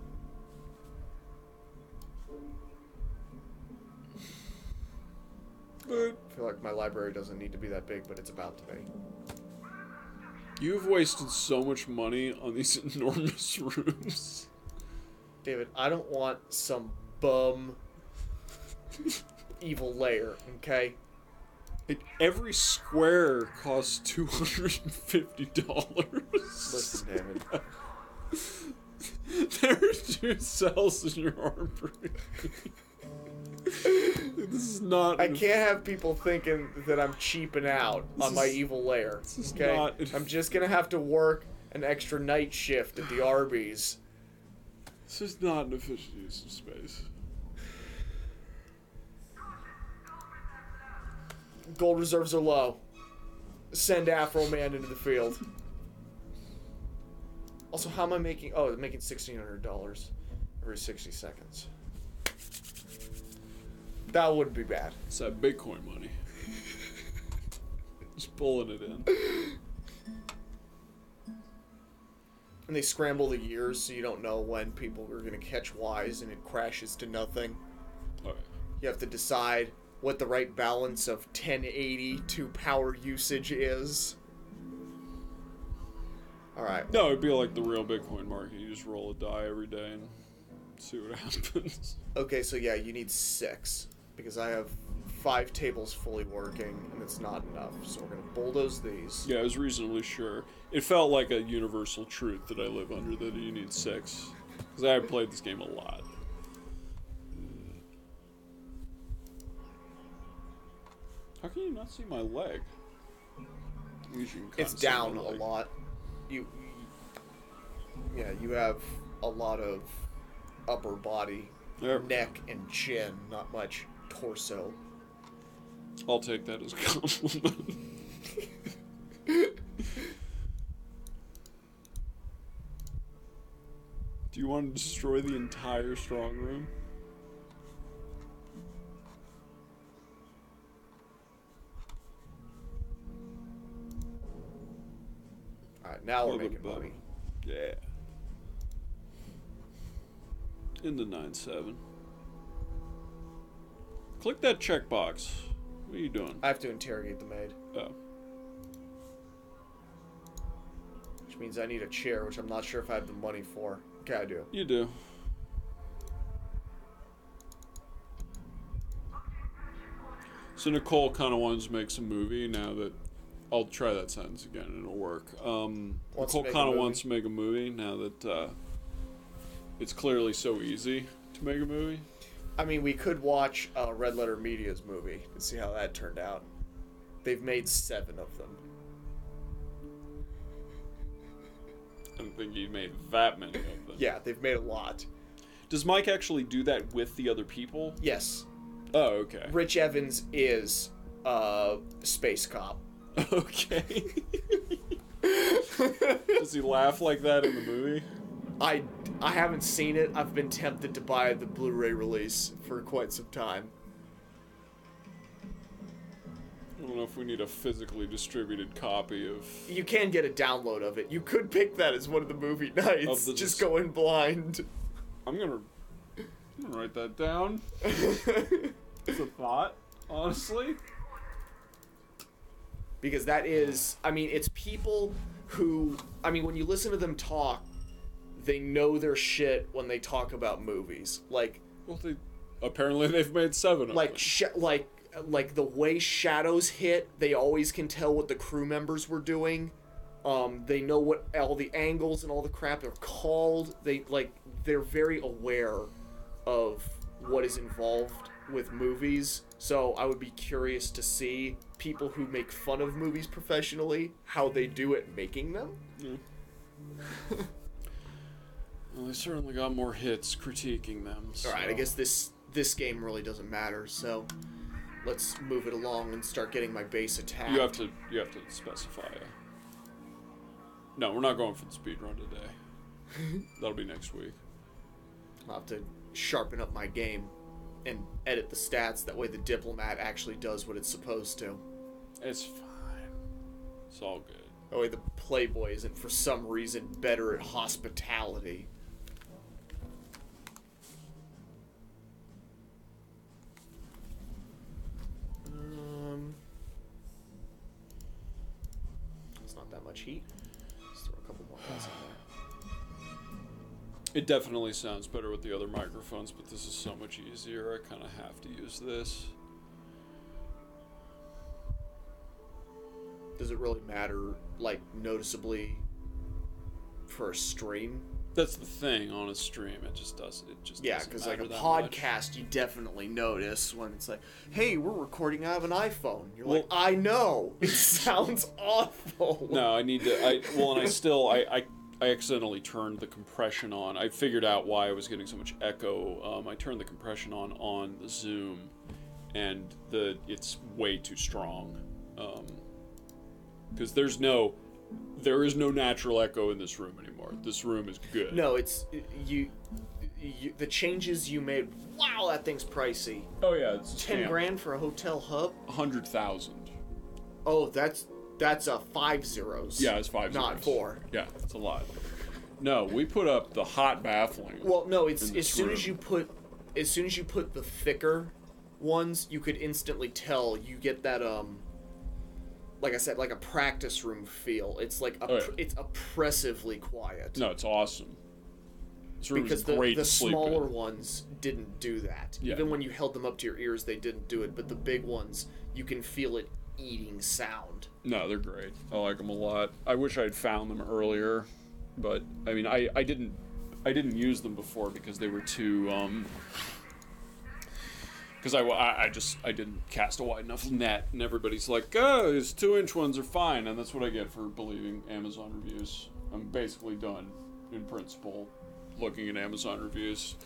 I feel like my library doesn't need to be that big, but it's about to be. You've wasted so much money on these enormous rooms. David, I don't want some bum evil layer, okay? Every square costs $250. Listen, David. There are 2 cells in your armory. This is not. I can't have people thinking that I'm cheaping out on my evil lair. Okay, I'm just gonna have to work an extra night shift at the Arby's. This is not an efficient use of space. Gold reserves are low. Send Afro Man into the field. Also, how am I making... Oh, I'm making $1,600 every 60 seconds. That wouldn't be bad. It's that Bitcoin money. Just pulling it in. And they scramble the years so you don't know when people are going to catch wise and it crashes to nothing. All right. You have to decide what the right balance of 1080 to power usage is. Alright. No, it'd be like the real Bitcoin market. You just roll a die every day and see what happens. Okay, so yeah, you need 6. Because I have 5 tables fully working, and it's not enough. So we're going to bulldoze these. Yeah, I was reasonably sure. It felt like a universal truth that I live under, that you need 6. Because I have played this game a lot. How can you not see my leg? It's down a lot. You have a lot of upper body, neck and chin, not much torso. I'll take that as a compliment. Do you want to destroy the entire strong room? Alright, now we're making money. Yeah. Into 9-7. Click that checkbox. What are you doing? I have to interrogate the maid. Oh. Which means I need a chair, which I'm not sure if I have the money for. Okay, I do. You do. So Nicole kind of wants to make some movie now that... I'll try that sentence again and it'll work. Nicole kind of wants to make a movie now that it's clearly so easy to make a movie. I mean, we could watch Red Letter Media's movie and see how that turned out. They've made 7 of them. I don't think you made that many of them. Yeah, they've made a lot. Does Mike actually do that with the other people? Yes. Oh, okay. Rich Evans is Space Cop. Okay. Does he laugh like that in the movie? I haven't seen it. I've been tempted to buy the Blu-ray release for quite some time. I don't know if we need a physically distributed copy of... You can get a download of it. You could pick that as one of the movie nights. Just go in blind. I'm gonna write that down. It's a thought, honestly. Because that is... I mean, it's people who... I mean, when you listen to them talk, they know their shit when they talk about movies. Like... Well, apparently they've made 7 of them. Like the way shadows hit, they always can tell what the crew members were doing. They know what all the angles and all the crap are called. They're very aware of what is involved with movies. So I would be curious to see people who make fun of movies professionally, how they do it making them. Yeah. Well, they certainly got more hits critiquing them. So. Alright, I guess this game really doesn't matter, so let's move it along and start getting my base attacked. You have to specify it. No, we're not going for the speed run today. That'll be next week. I'll have to sharpen up my game and edit the stats, that way the diplomat actually does what it's supposed to. It's fine. It's all good. That way the playboy isn't for some reason better at hospitality. It's not that much heat. Let's throw a couple more guys in there. It definitely sounds better with the other microphones, but this is so much easier. I kind of have to use this. Does it really matter, like, noticeably for a stream? That's the thing on a stream. It just doesn't. Yeah, because because like a podcast, you definitely notice when it's like, "Hey, we're recording out of an iPhone." You're like, "I know, it sounds awful." No, I need to. I accidentally turned the compression on. I figured out why I was getting so much echo. I turned the compression on the Zoom, and it's way too strong. Because there is no natural echo in this room anymore. This room is good. No, it's you. The changes you made. Wow, that thing's pricey. Oh yeah, it's $10,000 for a hotel hub. 100,000. Oh, that's a 5 zeros. Yeah, it's 5 zeros. Not 4. Yeah, it's a lot. No, we put up the hot baffling. Well, no, it's as soon as you put the thicker ones, you could instantly tell. You get that like I said, like a practice room feel. It's like it's oppressively quiet. No, it's awesome. This room because is great the to sleep smaller in. ones didn't do that. Yeah. Even when you held them up to your ears, they didn't do it. But the big ones, you can feel it eating sound. No, they're great. I like them a lot. I wish I had found them earlier, but I mean, I didn't use them before because they were too because I didn't cast a wide enough net, and everybody's like, oh, these 2-inch ones are fine, and that's what I get for believing Amazon reviews. I'm basically done, in principle, looking at Amazon reviews,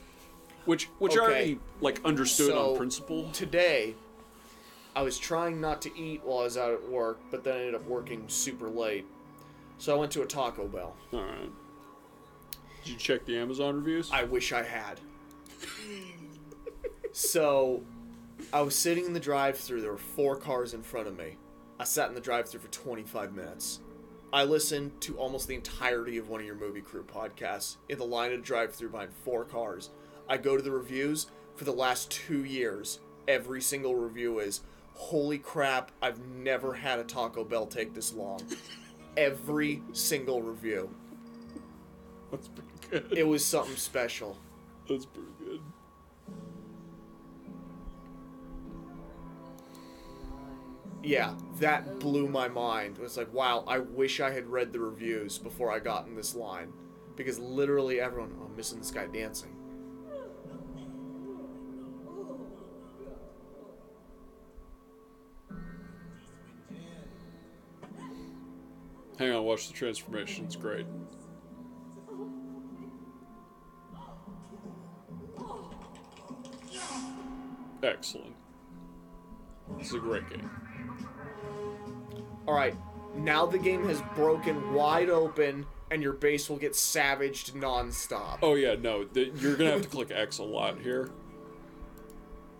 which I already like understood on principle. Today, I was trying not to eat while I was out at work, but then I ended up working super late, so I went to a Taco Bell. All right. Did you check the Amazon reviews? I wish I had. So, I was sitting in the drive-thru. There were 4 cars in front of me. I sat in the drive-thru for 25 minutes. I listened to almost the entirety of one of your Movie Crew podcasts in the line of drive-thru behind 4 cars. I go to the reviews. For the last 2 years, every single review is, holy crap, I've never had a Taco Bell take this long. Every single review. That's pretty good. It was something special. That's pretty good. Yeah, that blew my mind. It was like, wow, I wish I had read the reviews before I got in this line. Because literally everyone, oh, I'm missing this guy dancing. Hang on, watch the transformation. It's great. Excellent. This is a great game. Alright, now the game has broken wide open, and your base will get savaged non-stop. Oh yeah, no, you're gonna have to click X a lot here.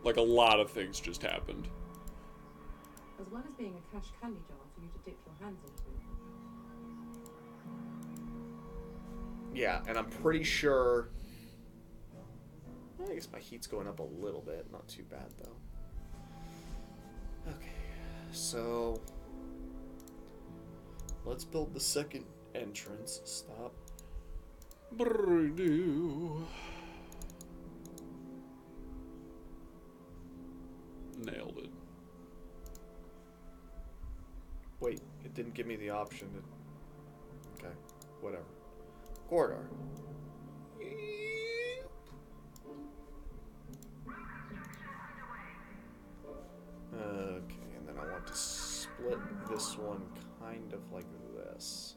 Like a lot of things just happened. As well as being a cash candy jar for you to dip your hands into. Yeah, and I'm pretty sure... I guess my heat's going up a little bit. Not too bad, though. Okay, so... let's build the second entrance. Stop. Nailed it. Wait, it didn't give me the option to... Okay, whatever. Corridor. Okay, and then I want to split this one kind of like this.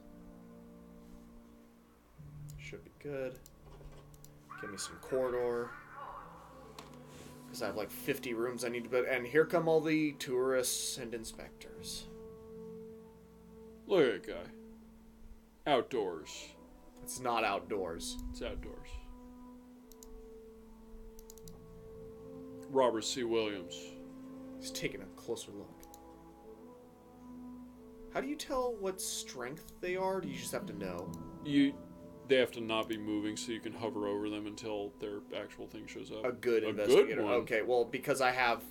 Should be good. Give me some corridor. Because I have like 50 rooms I need to build. And here come all the tourists and inspectors. Look at that guy. Outdoors. It's not outdoors. It's outdoors. Robert C. Williams. He's taking a closer look. How do you tell what strength they are? Do you just have to know? They have to not be moving, so you can hover over them until their actual thing shows up. A good investigator. Good one. Okay, well, because I've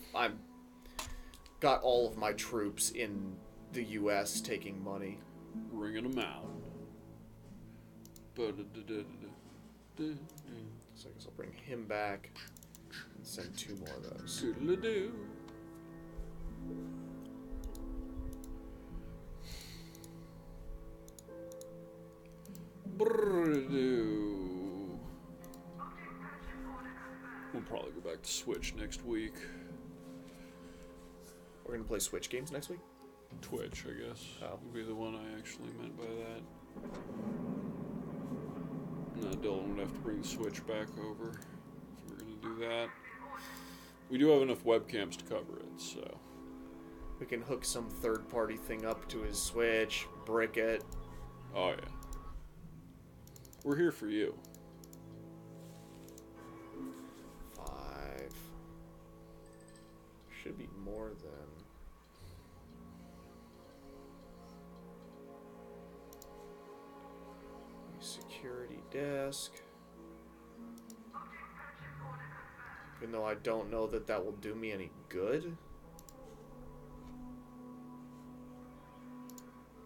got all of my troops in the U.S. taking money. Ringing them out. So I guess I'll bring him back and send 2 more of those. Toodle-a-doo. Brrrr-doo. We'll probably go back to Switch next week. We're gonna play Switch games next week? Twitch, I guess. Oh. Would be the one I actually meant by that. No, Dylan would have to bring the Switch back over if we're going to do that. We do have enough webcams to cover it, so. We can hook some third-party thing up to his Switch, brick it. Oh, yeah. We're here for you. 5. Should be more than... Security desk. Even though I don't know that that will do me any good.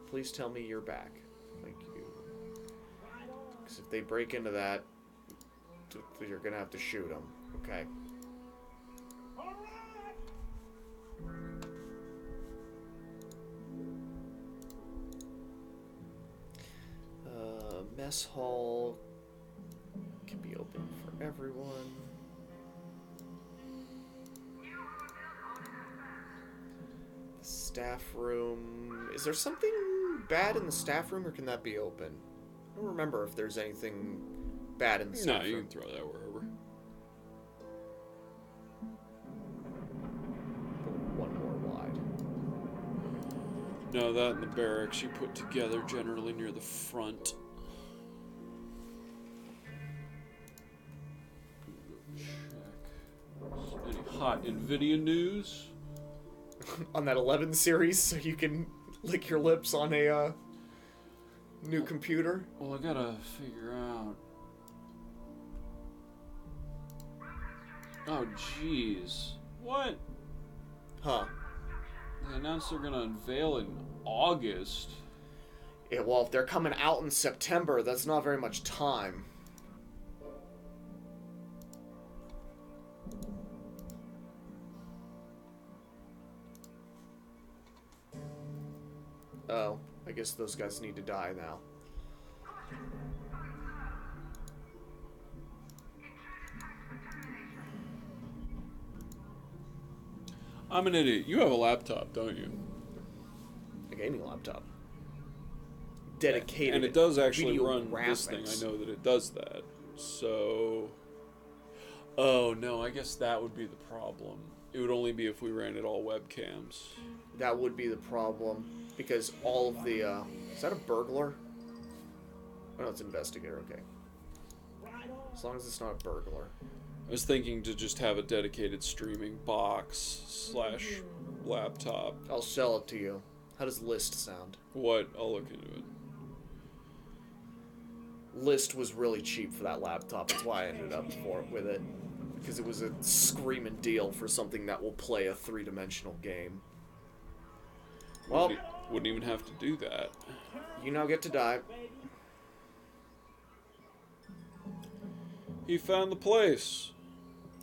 Please tell me you're back. Thank you. Because if they break into that, you're gonna have to shoot them. Okay. Mess hall can be open for everyone. The staff room. Is there something bad in the staff room, or can that be open? I don't remember if there's anything bad in the staff room. No, you can throw that wherever. One more wide. No, that and the barracks you put together generally near the front. Any hot NVIDIA news? On that 11 series, so you can lick your lips on a new computer? Well, I gotta figure out. Oh, jeez. What? Huh. They announced they're gonna unveil in August. Yeah, well, if they're coming out in September, that's not very much time. Oh, I guess those guys need to die now. I'm an idiot. You have a laptop, don't you? A gaming laptop. Dedicated. And it does actually video run this thing. I know that it does that. So... Oh, no, I guess that would be the problem. It would only be if we ran it all webcams. That would be the problem. Because all of the, is that a burglar? Oh, no, it's investigator, okay. As long as it's not a burglar. I was thinking to just have a dedicated streaming box / laptop. I'll sell it to you. How does List sound? What? I'll look into it. List was really cheap for that laptop. That's why I ended up with it. Because it was a screaming deal for something that will play a 3-dimensional game. Well, wouldn't even have to do that. You now get to die. He found the place.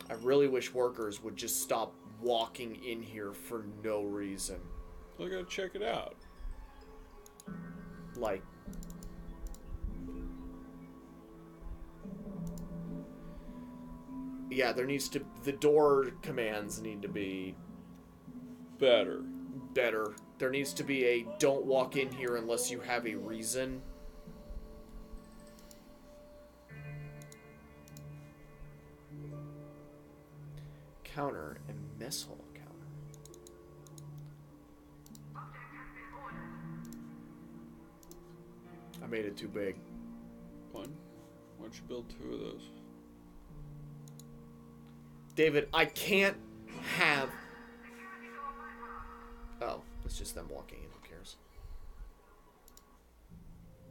I really wish workers would just stop walking in here for no reason. I gotta check it out. Like... Yeah, there needs to... The door commands need to be... Better. There needs to be a don't walk in here unless you have a reason. Counter and mess hall counter. I made it too big. One? Why don't you build 2 of those? David, I can't have... Oh, it's just them walking in. Who cares?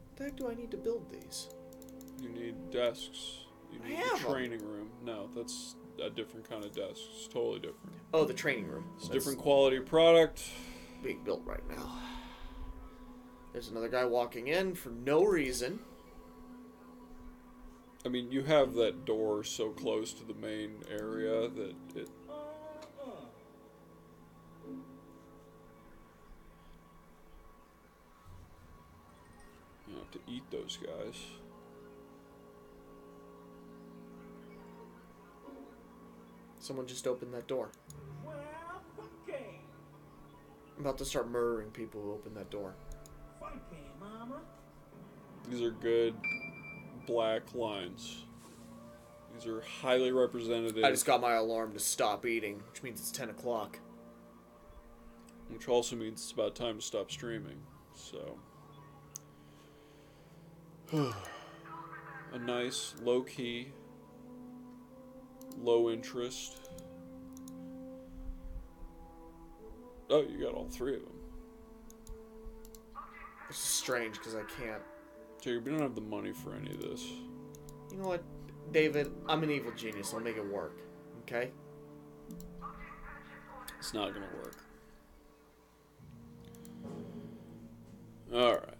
What the heck do I need to build these? You need desks. You need a training room. No, that's a different kind of desk. It's totally different. Oh, the training room. It's a different quality product. Being built right now. There's another guy walking in for no reason. I mean, you have that door so close to the main area that it... You have to eat those guys. Someone just opened that door. Well, okay. I'm about to start murdering people who open that door. Fight game, mama. These are good black lines. These are highly representative. I just got my alarm to stop eating, which means it's 10 o'clock. Which also means it's about time to stop streaming. So, a nice, low-key, low interest. Oh, you got all three of them. This is strange because I can't. Jacob, you don't have the money for any of this. You know what, David? I'm an evil genius. I'll make it work. Okay? It's not gonna work. Alright.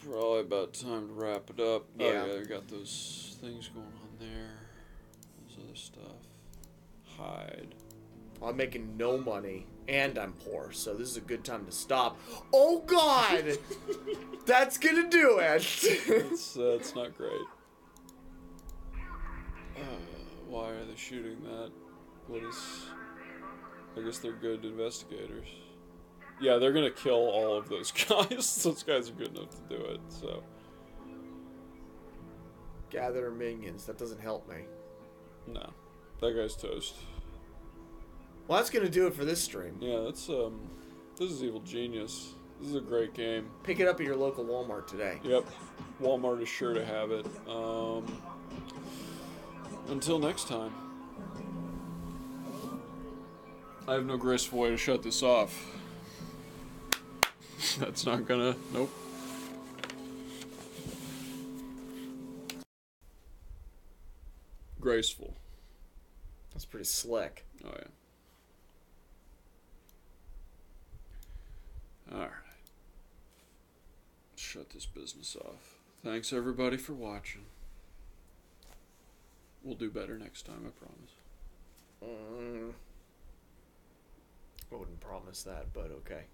Probably about time to wrap it up. Yeah. Oh, yeah, we got those things going on there. Those other stuff. Hide. I'm making no money, and I'm poor, so this is a good time to stop. Oh, God! That's gonna do it! That's not great. Why are they shooting that? What is... I guess they're good investigators. Yeah, they're gonna kill all of those guys. Those guys are good enough to do it, so... Gather minions. That doesn't help me. No. That guy's toast. Well, that's gonna do it for this stream. Yeah, that's, this is Evil Genius. This is a great game. Pick it up at your local Walmart today. Yep. Walmart is sure to have it. Until next time. I have no graceful way to shut this off. That's not gonna... Nope. Graceful. That's pretty slick. Oh, yeah. Alright. Shut this business off. Thanks, everybody, for watching. We'll do better next time, I promise. I wouldn't promise that, but okay.